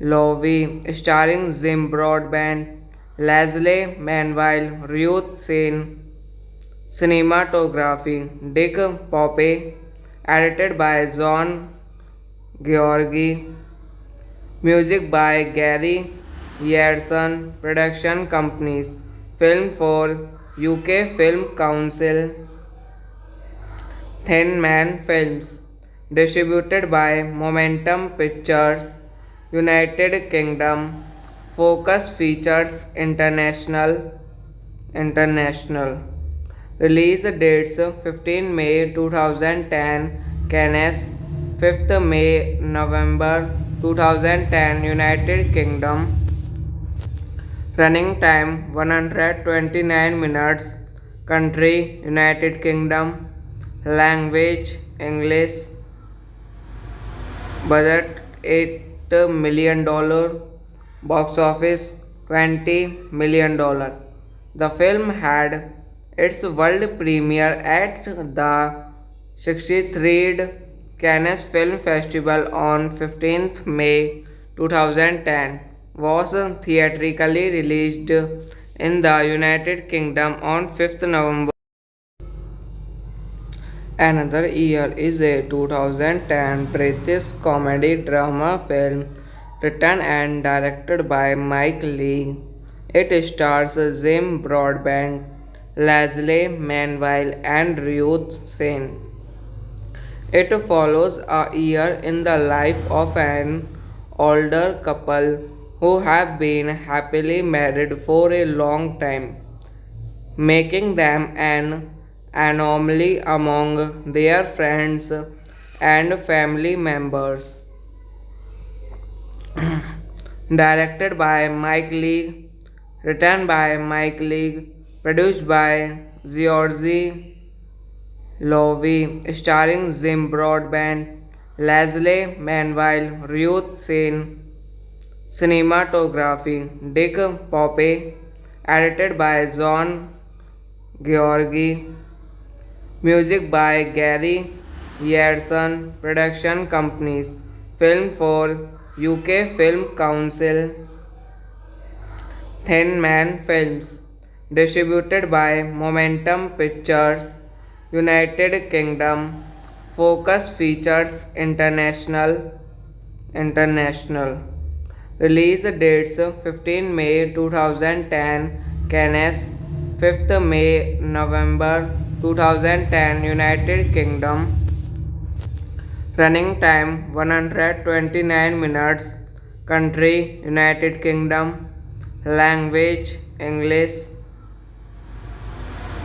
Lowy, starring Jim Broadbent, Leslie Manville, Ruth Sen, cinematography Dick Poppe, edited by John Georgi, music by Gary Yerson, production companies, film for UK Film Council, Thin Man Films, distributed by Momentum Pictures, United Kingdom, Focus Features International. Release dates 15 May 2010 Cannes, 5th May November 2010 United Kingdom. Running time 129 minutes. Country United Kingdom. Language English. Budget $8 million. Box office $20 million. The film had its world premiere at the 63rd Cannes Film Festival on 15th May 2010, was theatrically released in the United Kingdom on 5th November. Another Year is a 2010 British comedy drama film written and directed by Mike Leigh. It stars Jim Broadbent, Leslie Manville, and Ruth Sen. It follows a year in the life of an older couple who have been happily married for a long time, making them an anomaly among their friends and family members. Directed by Mike Leigh, written by Mike Leigh, produced by Georgie Lowy, starring Jim Broadbent, Leslie Manville, Ruth Sen, cinematography Dick Poppe, edited by John Georgi, music by Gary Yerson, production companies, film for UK Film Council, Thin Man Films, distributed by Momentum Pictures, United Kingdom, Focus Features International. Release dates 15 May 2010 Cannes, 5th May November 2010 United Kingdom. Running time 129 minutes. Country United Kingdom. Language English.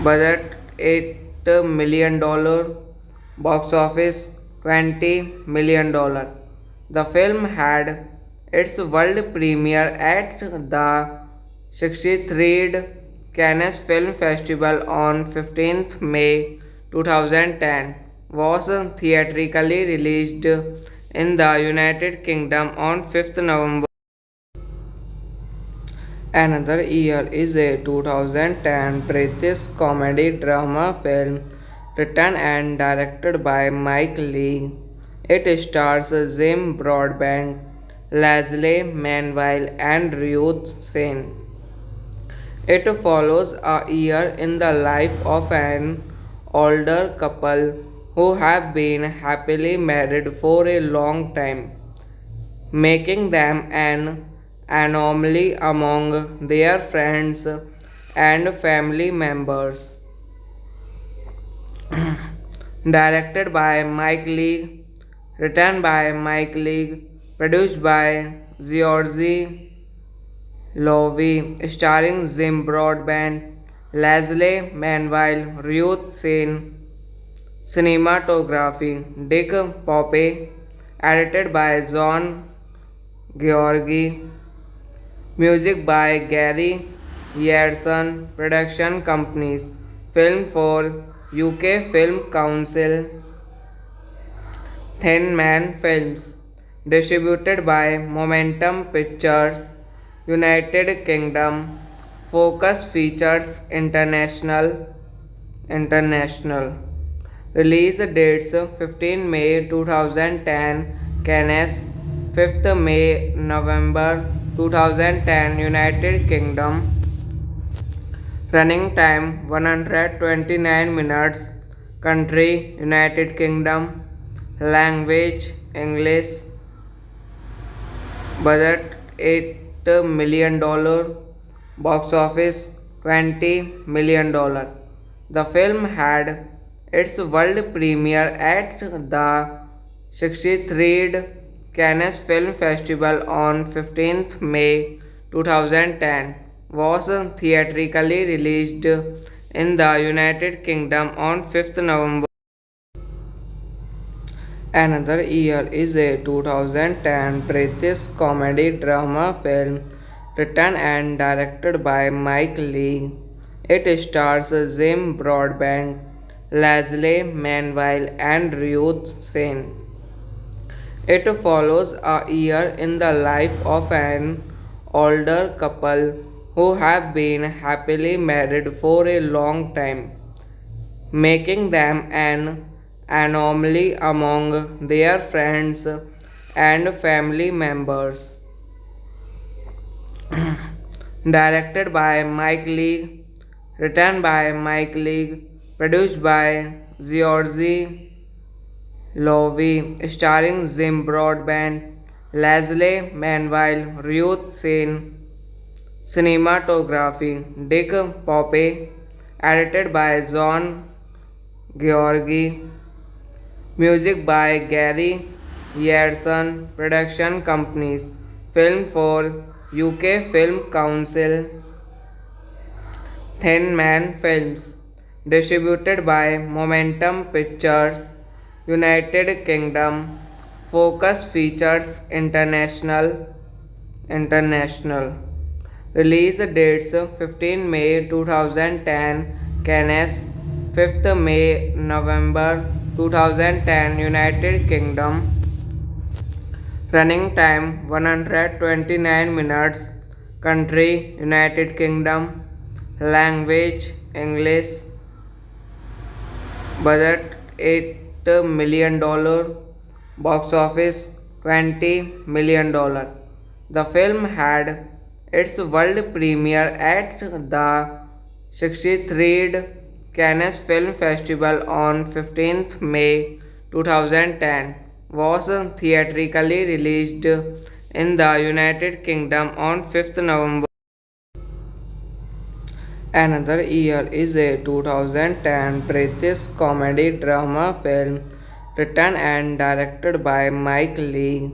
Budget $8 million. Box office $20 million. The film had its world premiere at the 63rd Cannes Film Festival on 15th May 2010, was theatrically released in the United Kingdom on 5th November. Another Year is a 2010 British comedy drama film written and directed by Mike Leigh. It stars Jim Broadbent, Leslie Manville, and Ruth Sen. It follows a year in the life of an older couple who have been happily married for a long time, making them an anomaly among their friends and family members. Directed by Mike Leigh, written by Mike Leigh, produced by Georgie Lowy, starring Jim Broadbent, Leslie Manville, Ruth Sen, cinematography Dick Poppe, edited by John Georgi, music by Gary Yerson, production companies, film for UK Film Council, Thin Man Films, distributed by Momentum Pictures, United Kingdom, Focus Features International. Release dates 15 May 2010 Cannes, 5th May November 2010 United Kingdom. Running time 129 minutes. Country United Kingdom. Language English. Budget $8 million. Box office $20 million. The film had its world premiere at the 63rd Cannes Film Festival on 15th May 2010, was theatrically released in the United Kingdom on 5th November. Another Year is a 2010 British comedy drama film written and directed by Mike Leigh. It stars Jim Broadbent, Leslie Manville, and Ruth Sen. It follows a year in the life of an older couple who have been happily married for a long time, making them an anomaly among their friends and family members. Directed by Mike Leigh, written by Mike Leigh, produced by Georgie Lowy, starring Jim Broadbent, Leslie Manville, Ruth Sen, cinematography Dick Poppe, edited by John Georgi, music by Gary Yerson, production companies, film for UK Film Council, Thin Man Films, distributed by Momentum Pictures, United Kingdom, Focus Features International. Release dates 15 May 2010 Cannes, 5th May November 2010 United Kingdom. Running time 129 minutes. Country United Kingdom. Language English. Budget $8 million. Box office $20 million. The film had its world premiere at the 63rd Cannes Film Festival on 15th May 2010, was theatrically released in the United Kingdom on 5th November. Another Year is a 2010 British comedy drama film written and directed by Mike Leigh.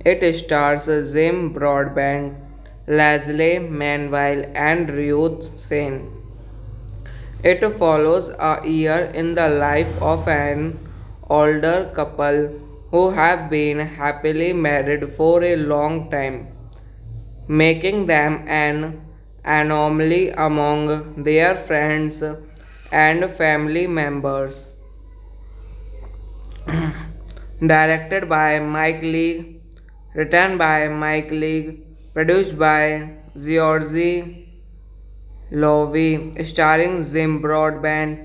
It stars Jim Broadbent, Leslie Manville, and Ruth Sen. It follows a year in the life of an older couple who have been happily married for a long time, making them an anomaly among their friends and family members. Directed by Mike Leigh, written by Mike Leigh, produced by Georgie Lowy, starring Jim Broadbent,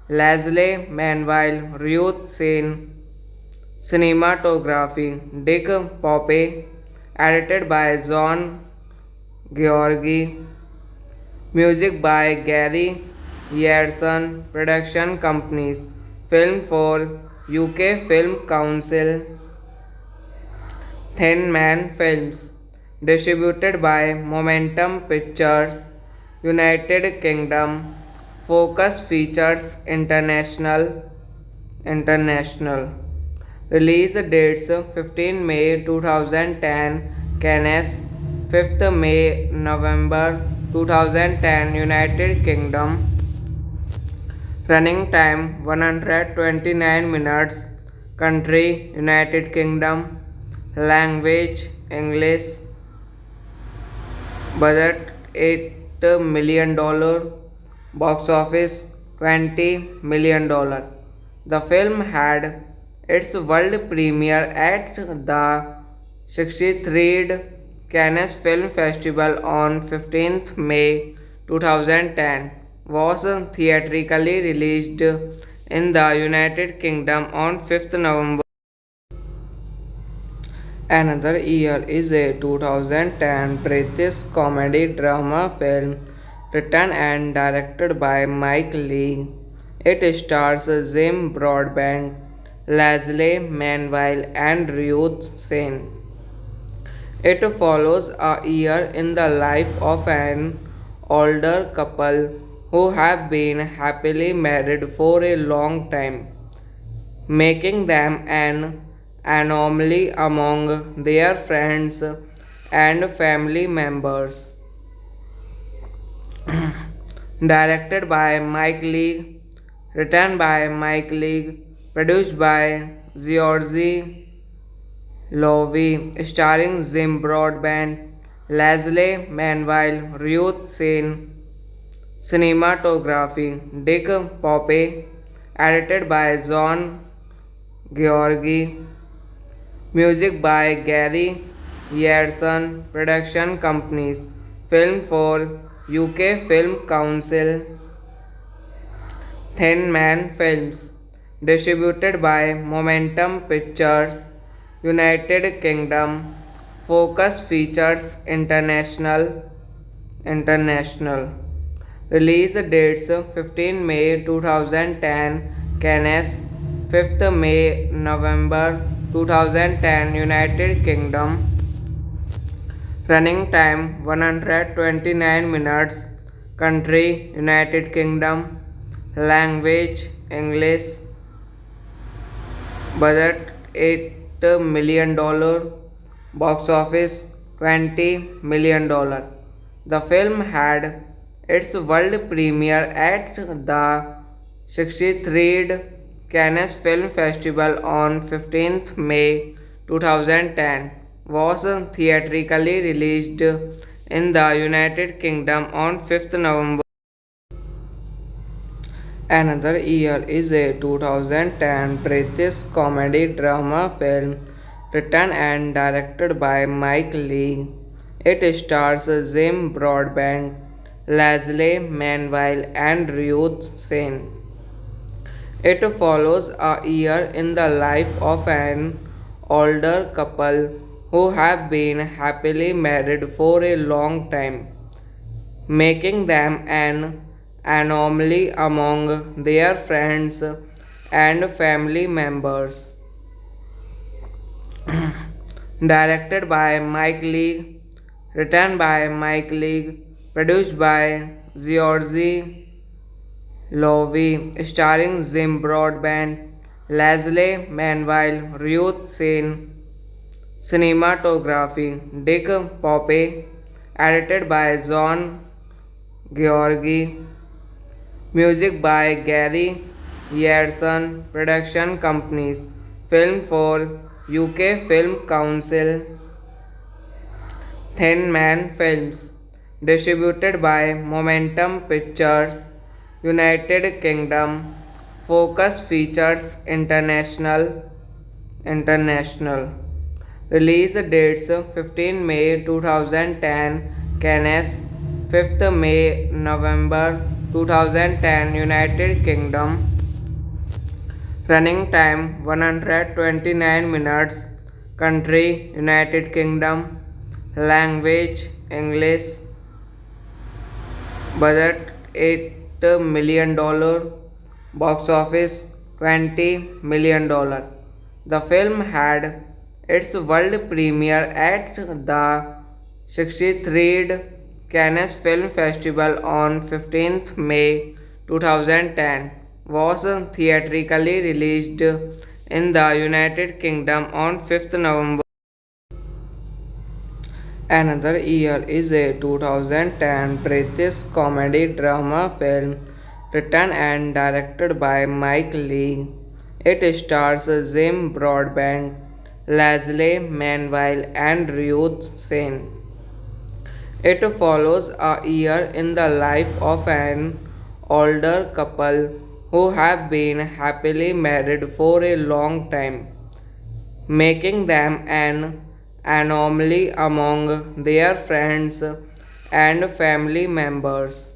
Leslie Manville, Ruth Sen, cinematography Dick Poppe, edited by John Georgi, music by Gary Yerson, production companies, film for UK Film Council, Thin Man Films, distributed by Momentum Pictures, United Kingdom, Focus Features International. International. Release dates 15 May 2010 Cannes, 5th May November 2010 United Kingdom. Running time 129 minutes. Country United Kingdom. Language English. Budget $8 million. Box office $20 million. The film had its world premiere at the 63rd Cannes Film Festival on 15th May 2010, was theatrically released in the United Kingdom on 5th November. Another Year is a 2010 British comedy drama film written and directed by Mike Leigh. It stars Jim Broadbent, Leslie Manville, and Ruth Sen. It follows a year in the life of an older couple who have been happily married for a long time, making them an anomaly among their friends and family members. Directed by Mike Leigh, written by Mike Leigh, produced by Georgie Lowy, starring Jim Broadbent, Leslie Manville, Ruth Sen. Cinematography Dick Poppe, edited by John Georgi. Music by Gary Yerson. Production companies Film for UK Film Council. Thin Man Films. Distributed by Momentum Pictures, United Kingdom. Focus Features International. International. Release dates 15 May 2010 Cannes, 5th May November 2010 United Kingdom. Running time 129 minutes. Country United Kingdom. Language English. Budget $8 million. Box office $20 million. The film had its world premiere at the 63rd Cannes Film Festival on 15th May 2010, was theatrically released in the United Kingdom on 5th November. Another Year is a 2010 British comedy drama film written and directed by Mike Leigh. It stars Jim Broadbent, Leslie Manville, and Ruth Sen. It follows a year in the life of an older couple who have been happily married for a long time, making them an anomaly among their friends and family members. Directed by Mike Leigh, written by Mike Leigh, produced by Georgie Lowy, starring Jim Broadbent, Leslie Manville, Ruth Sen. Cinematography Dick Poppe, edited by John Georgi. Music by Gary Yerson. Production companies Film for UK Film Council. Thin Man Films. Distributed by Momentum Pictures, United Kingdom. Focus Features International. International. Release dates 15 May 2010 Cannes, 5th May November 2010 United Kingdom. Running time 129 minutes. Country United Kingdom. Language English. Budget $8 million. Box office $20 million. The film had its world premiere at the 63rd Cannes Film Festival on 15th May 2010, was theatrically released in the United Kingdom on 5th November. Another Year is a 2010 British comedy drama film written and directed by Mike Leigh. It stars Jim Broadbent, Leslie Manville, and Ruth Sen. It follows a year in the life of an older couple who have been happily married for a long time, making them an anomaly among their friends and family members.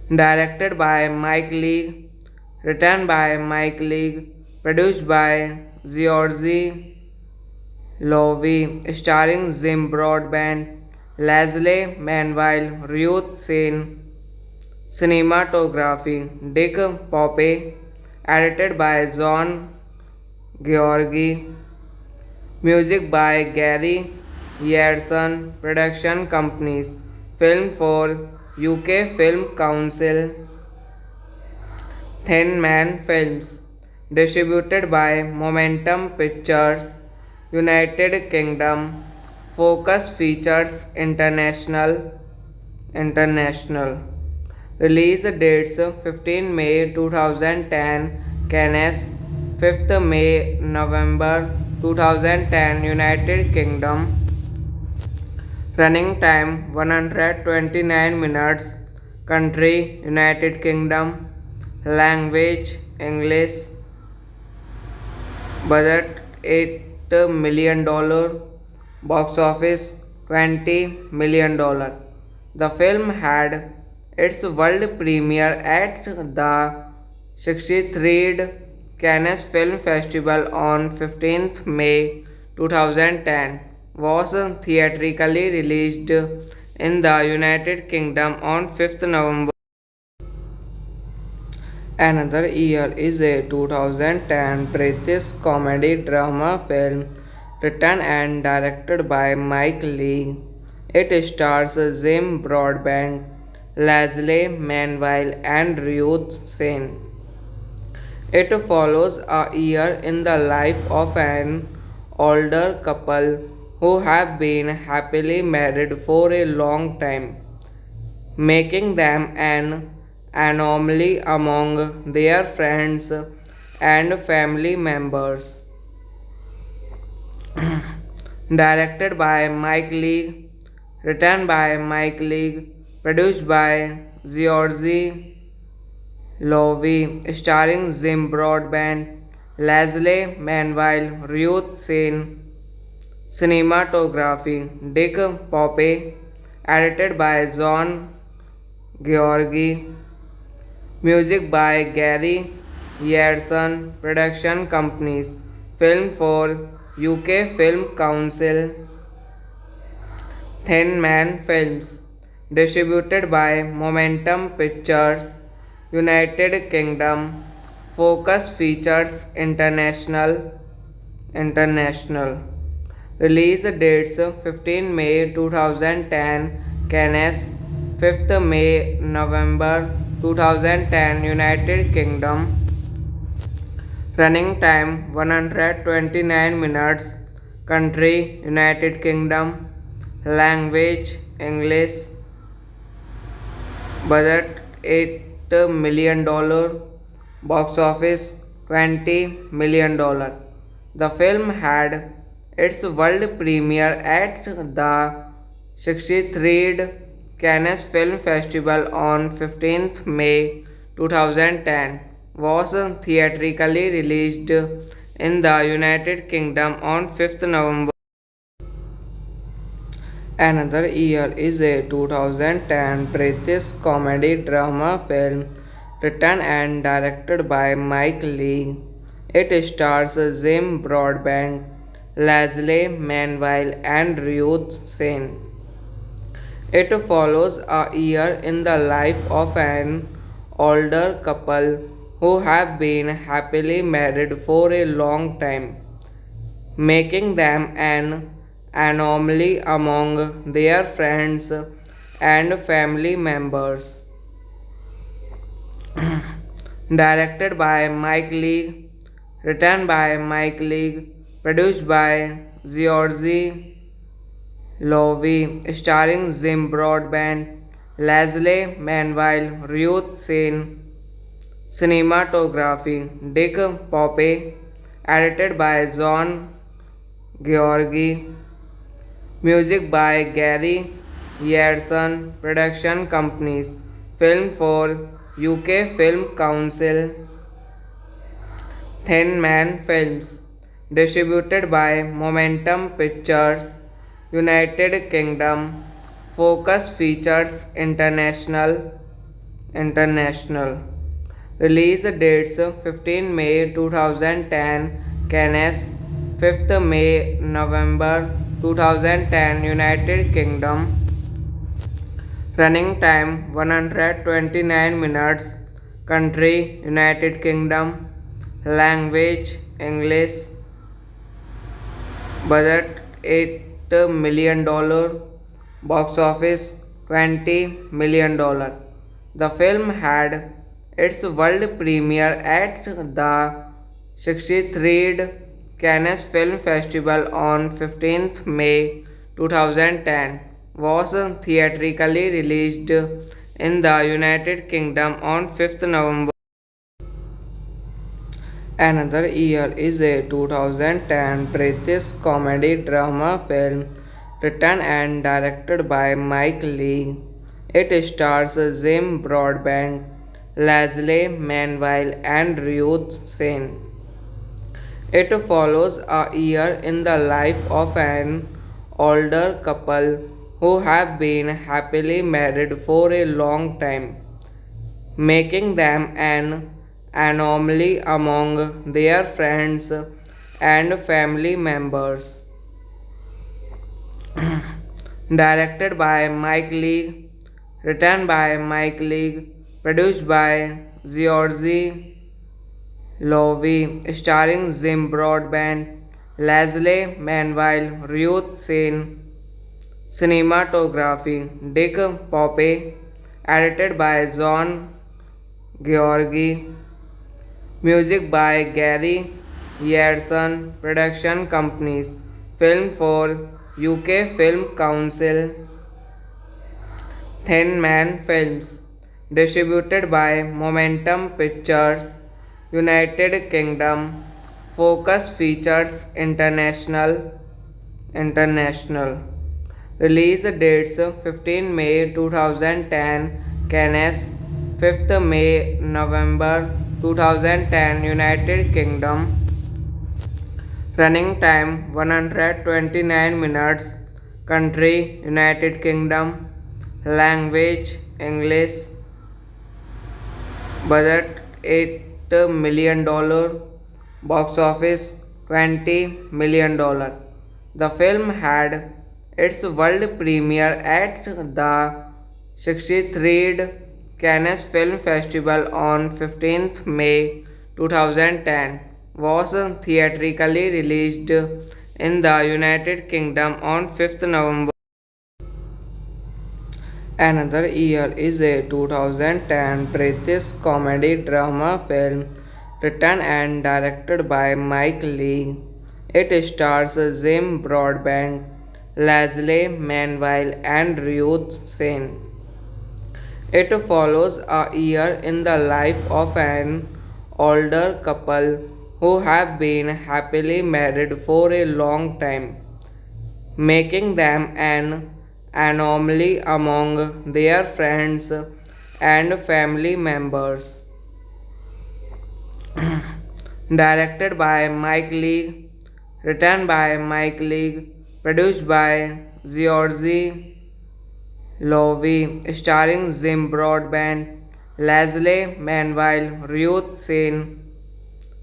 Directed by Mike Leigh, written by Mike Leigh, produced by Georgie Lowy, starring Jim Broadbent, Leslie Manville, Ruth Sen, cinematography Dick Poppe, edited by John Georgi, music by Gary Yerson, production companies, film for UK Film Council, Thin Man Films, distributed by Momentum Pictures, United Kingdom, Focus Features International. Release dates 15 May 2010 Cannes, 5th May November 2010 United Kingdom. Running time 129 minutes. Country United Kingdom. Language English. Budget $8 million. Box office $20 million. The film had its world premiere at the 63rd Cannes Film Festival on 15th May 2010, was theatrically released in the United Kingdom on 5th November. Another Year is a 2010 British comedy drama film written and directed by Mike Leigh. It stars Jim Broadbent, Leslie Manville, and Ruth Sen. It follows a year in the life of an older couple who have been happily married for a long time, making them an anomaly among their friends and family members. Directed by Mike Leigh, written by Mike Leigh, produced by Georgie Lowy, starring Jim Broadbent, Leslie Manville, Ruth Sen, cinematography Dick Poppe, edited by John Georgi, music by Gary Yerson, production companies, film for UK Film Council, Thin Man Films, distributed by Momentum Pictures, United Kingdom, Focus Features International. Release dates 15 May 2010 Cannes, 5th May November 2010 United Kingdom. Running time 129 minutes. Country United Kingdom. Language English. Budget $8 million. Box office $20 million. The film had its world premiere at the 63rd Cannes Film Festival on 15th May 2010, was theatrically released in the United Kingdom on 5th November. Another Year is a 2010 British comedy drama film written and directed by Mike Leigh. It stars Jim Broadbent, Leslie Manville, and Ruth Sen. It follows a year in the life of an older couple who have been happily married for a long time, making them an anomaly among their friends and family members. Directed by Mike Leigh, written by Mike Leigh, produced by Georgie Lowy, starring Jim Broadbent, Leslie Manville, Ruth Sen, cinematography Dick Poppe, edited by John Georgi, music by Gary Yerson, production companies, film for UK Film Council, Thin Man Films, distributed by Momentum Pictures, United Kingdom, Focus Features International. Release dates 15 May 2010 Cannes, 5th May November 2010 United Kingdom. Running time 129 minutes. Country United Kingdom. Language English. Budget $8 million. Box office $20 million. The film had its world premiere at the 63rd Cannes Film Festival on 15th May 2010, was theatrically released in the United Kingdom on 5th November. Another Year is a 2010 British comedy drama film written and directed by Mike Leigh. It stars Jim Broadbent, Leslie Manville, and Ruth Sen. It follows a year in the life of an older couple who have been happily married for a long time, making them an anomaly among their friends and family members. Directed by Mike Leigh, written by Mike Leigh, produced by Georgie Lowy, starring Jim Broadbent, Leslie Manville, Ruth Sen, cinematography Dick Poppe, edited by John Georgi, music by Gary Yerson, production companies, film for UK Film Council, Thin Man Films, distributed by Momentum Pictures, United Kingdom, Focus Features International. Release dates 15 May 2010 Cannes, 5th May November 2010 United Kingdom. Running time 129 minutes. Country United Kingdom. Language English. Budget $8 million. Box office $20 million. The film had its world premiere at the 63rd Cannes Film Festival on 15th May 2010, was theatrically released in the United Kingdom on 5th November. Another Year is a 2010 British comedy drama film written and directed by Mike Leigh. It stars Jim Broadbent, Leslie Manville, and Ruth Sen. It follows a year in the life of an older couple who have been happily married for a long time, making them an anomaly among their friends and family members. Directed by Mike Leigh, written by Mike Leigh, produced by Georgie Lowy, starring Jim Broadbent, Leslie Manville, Ruth Sen,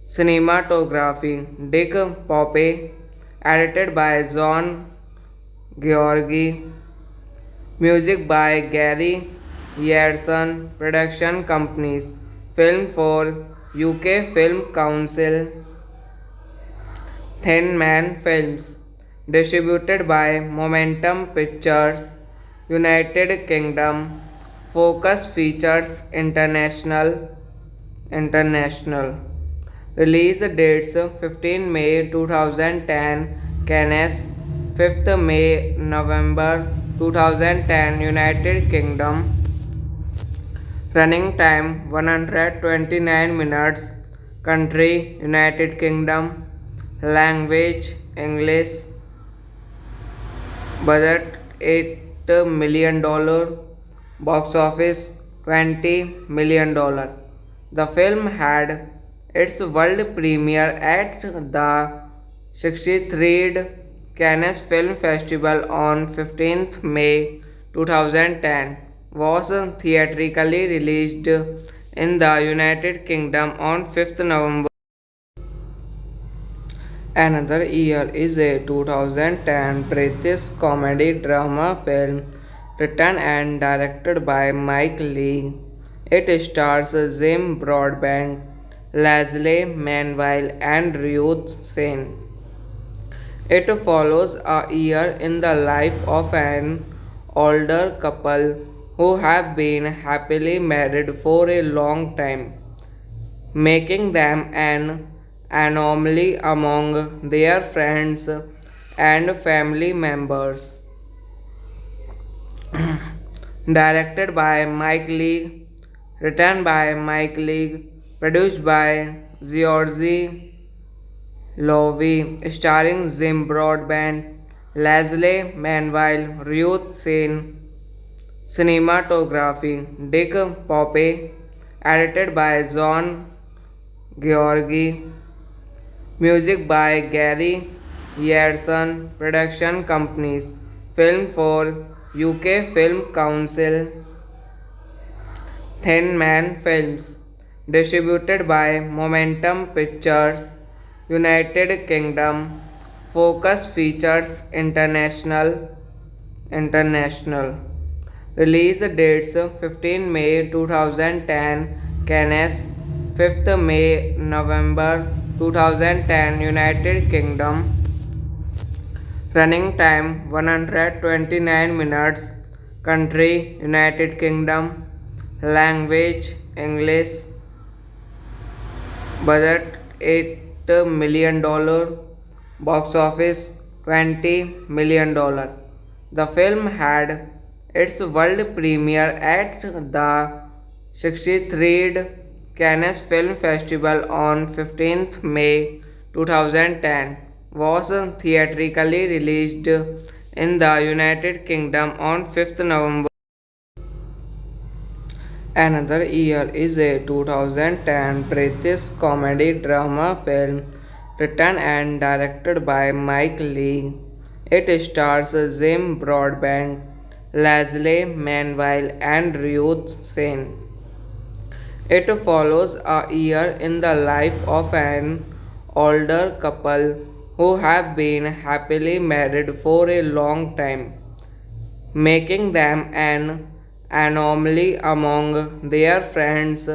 cinematography Dick Poppe, edited by John Georgi, music by Gary Yerson, production companies, film for UK Film Council, Thin Man Films, distributed by Momentum Pictures, United Kingdom, Focus Features International. International. Release dates 15 May 2010 Cannes, 5th May November 2010 United Kingdom. Running time 129 minutes. Country United Kingdom. Language English. Budget $8 million. Box office $20 million. The film had its world premiere at the 63rd Cannes Film Festival on 15th May 2010, was theatrically released in the United Kingdom on 5th November. Another Year is a 2010 British comedy drama film written and directed by Mike Leigh. It stars Jim Broadbent, Leslie Manville, and Ruth Sen. It follows a year in the life of an older couple who have been happily married for a long time, making them an anomaly among their friends and family members. Directed by Mike Leigh, written by Mike Leigh, produced by Georgie Lowy, starring Jim Broadbent, Leslie Manville, Ruth Sen. Cinematography Dick Poppe, edited by John Georgi. Music by Gary Yerson. Production companies Film for UK Film Council. Thin Man Films. Distributed by Momentum Pictures, United Kingdom. Focus Features International. International. Release dates 15 May 2010 Cannes, 5th May November 2010 United Kingdom. Running time 129 minutes. Country United Kingdom. Language English. Budget $8 million. Box office $20 million. The film had its world premiere at the 63rd Cannes Film Festival on 15th May 2010, was theatrically released in the United Kingdom on 5th November. Another Year is a 2010 British comedy drama film written and directed by Mike Leigh. It stars Jim Broadbent, Leslie Manville, and Ruth Sen. It follows a year in the life of an older couple who have been happily married for a long time, making them an anomaly among their friends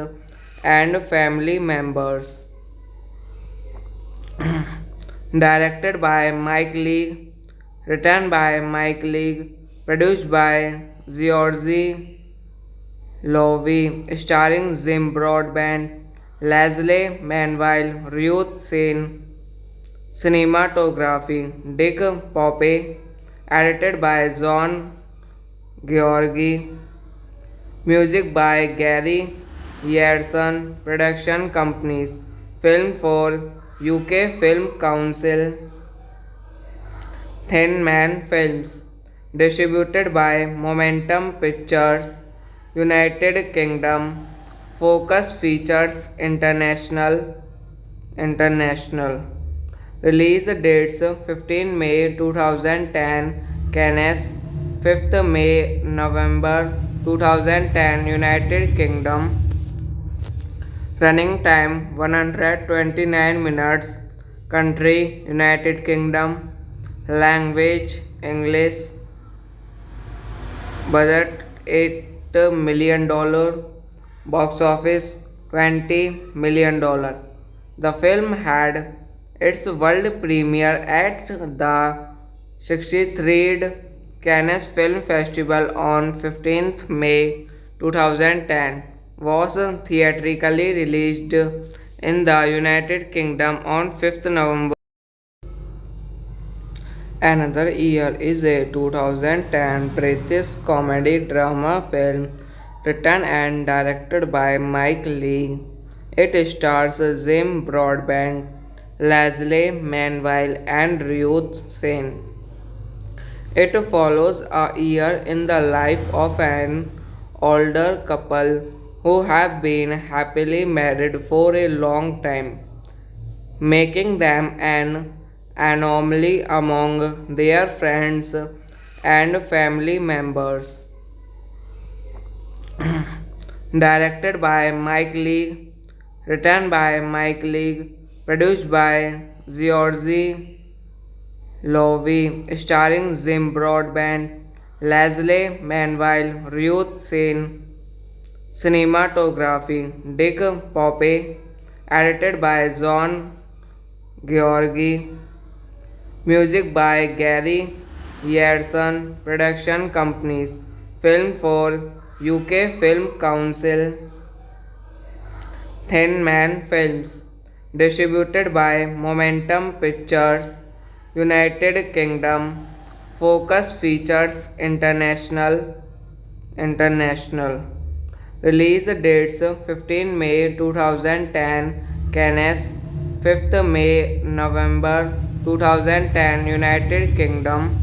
and family members. Directed by Mike Leigh, written by Mike Leigh, produced by Georgie Lowy, starring Jim Broadbent, Leslie Manville, Ruth Sen. Cinematography Dick Poppe, edited by John Georgi. Music by Gary Yerson. Production companies Film for UK Film Council. Thin Man Films. Distributed by Momentum Pictures, United Kingdom. Focus Features International. International. Release dates 15 May 2010 Cannes, 5th May November 2010 United Kingdom. Running time 129 minutes. Country United Kingdom. Language English. Budget $8 million. Box office $20 million. The film had its world premiere at the 63rd Cannes Film Festival on 15th May 2010, was theatrically released in the United Kingdom on 5th November. Another Year is a 2010 British comedy drama film written and directed by Mike Leigh. It stars Jim Broadbent, Leslie Manville, and Ruth Sen. It follows a year in the life of an older couple who have been happily married for a long time, making them an anomaly among their friends and family members. Directed by Mike Leigh, written by Mike Leigh, produced by Georgie Lowy, starring Jim Broadbent, Leslie Manville, Ruth Sen, cinematography Dick Poppe, edited by John Georgi, music by Gary Yerson, production companies, film for UK Film Council, Thin Man Films, distributed by Momentum Pictures, United Kingdom, Focus Features International. Release dates 15 May 2010 Cannes, 5th May November 2010 United Kingdom.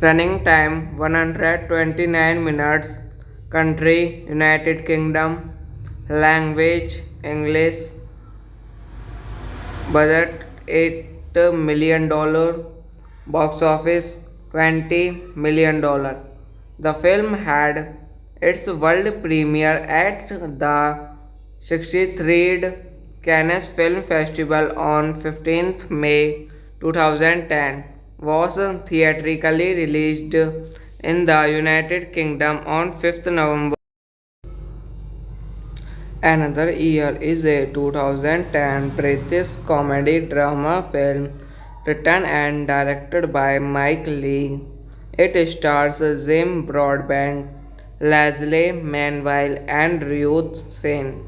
Running time 129 minutes. Country United Kingdom. Language English. Budget $8 million. Box office $20 million. The film had its world premiere at the 63rd Cannes Film Festival on 15th May 2010, was theatrically released in the United Kingdom on 5th November. Another Year is a 2010 British comedy drama film written and directed by Mike Leigh. It stars Jim Broadbent, Leslie Manville, and Ruth Sen.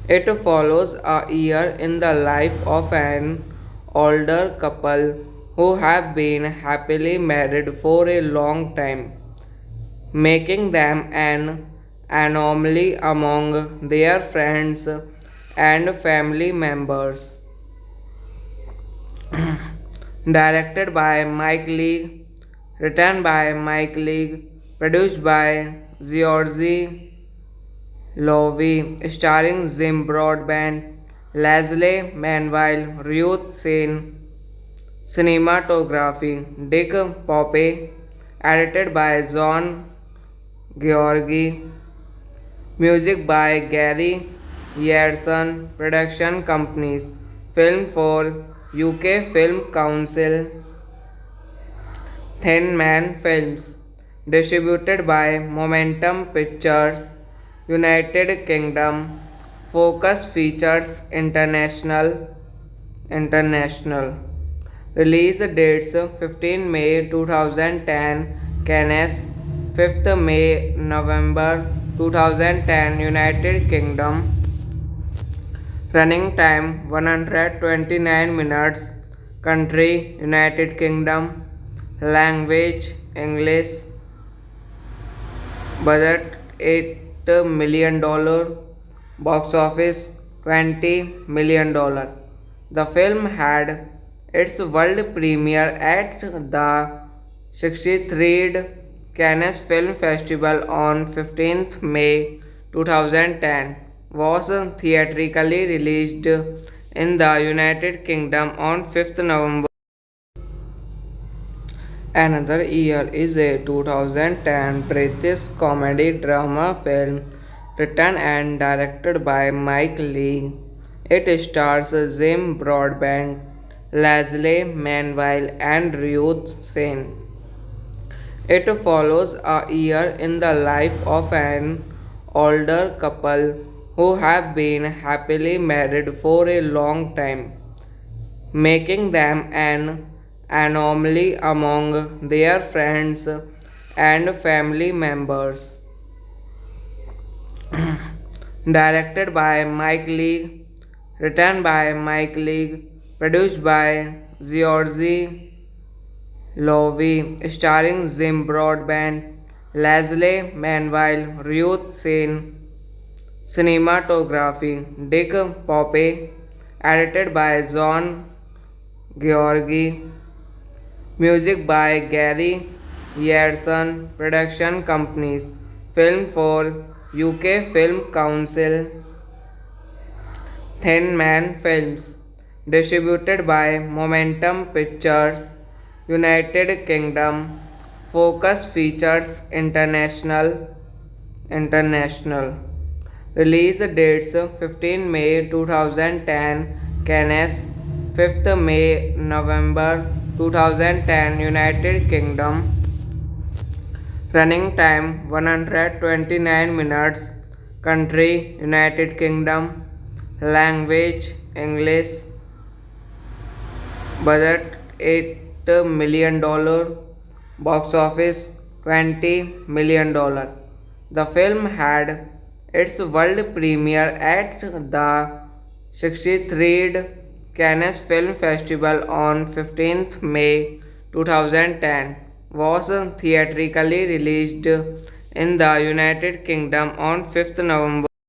It follows a year in the life of an older couple who have been happily married for a long time, making them an anomaly among their friends and family members. Directed by Mike Leigh, written by Mike Leigh, produced by Georgie Lowy, starring Jim Broadbent, Leslie Manville, Ruth Sen, cinematography Dick Poppe, edited by John Georgi, music by Gary Yerson, production companies, film for UK Film Council, Thin Man Films, distributed by Momentum Pictures, United Kingdom, Focus Features International. Release dates 15 May 2010 Cannes, 5th May November 2010 United Kingdom. Running time 129 minutes. Country United Kingdom. Language English. Budget $8 million. Box office $20 million. The film had its world premiere at the 63rd Cannes Film Festival on 15th May 2010, was theatrically released in the United Kingdom on 5th November. Another Year is a 2010 British comedy drama film written and directed by Mike Leigh. It stars Jim Broadbent, Leslie Manville, and Ruth Sen. It follows a year in the life of an older couple who have been happily married for a long time, making them an anomaly among their friends and family members. Directed by Mike Leigh, written by Mike Leigh, produced by Georgie Lowy, starring Jim Broadbent, Leslie Manville, Ruth Sen, cinematography Dick Poppe, edited by John Georgi, music by Gary Yerson, production companies, film for UK Film Council, Thin Man Films, distributed by Momentum Pictures, United Kingdom, Focus Features International. Release dates 15 May 2010 Cannes, 5th May November 2010 United Kingdom. Running time 129 minutes. Country United Kingdom. Language English. Budget $8 million. Box office $20 million. The film had its world premiere at the 63rd Cannes Film Festival on 15th May 2010, was theatrically released in the United Kingdom on 5th November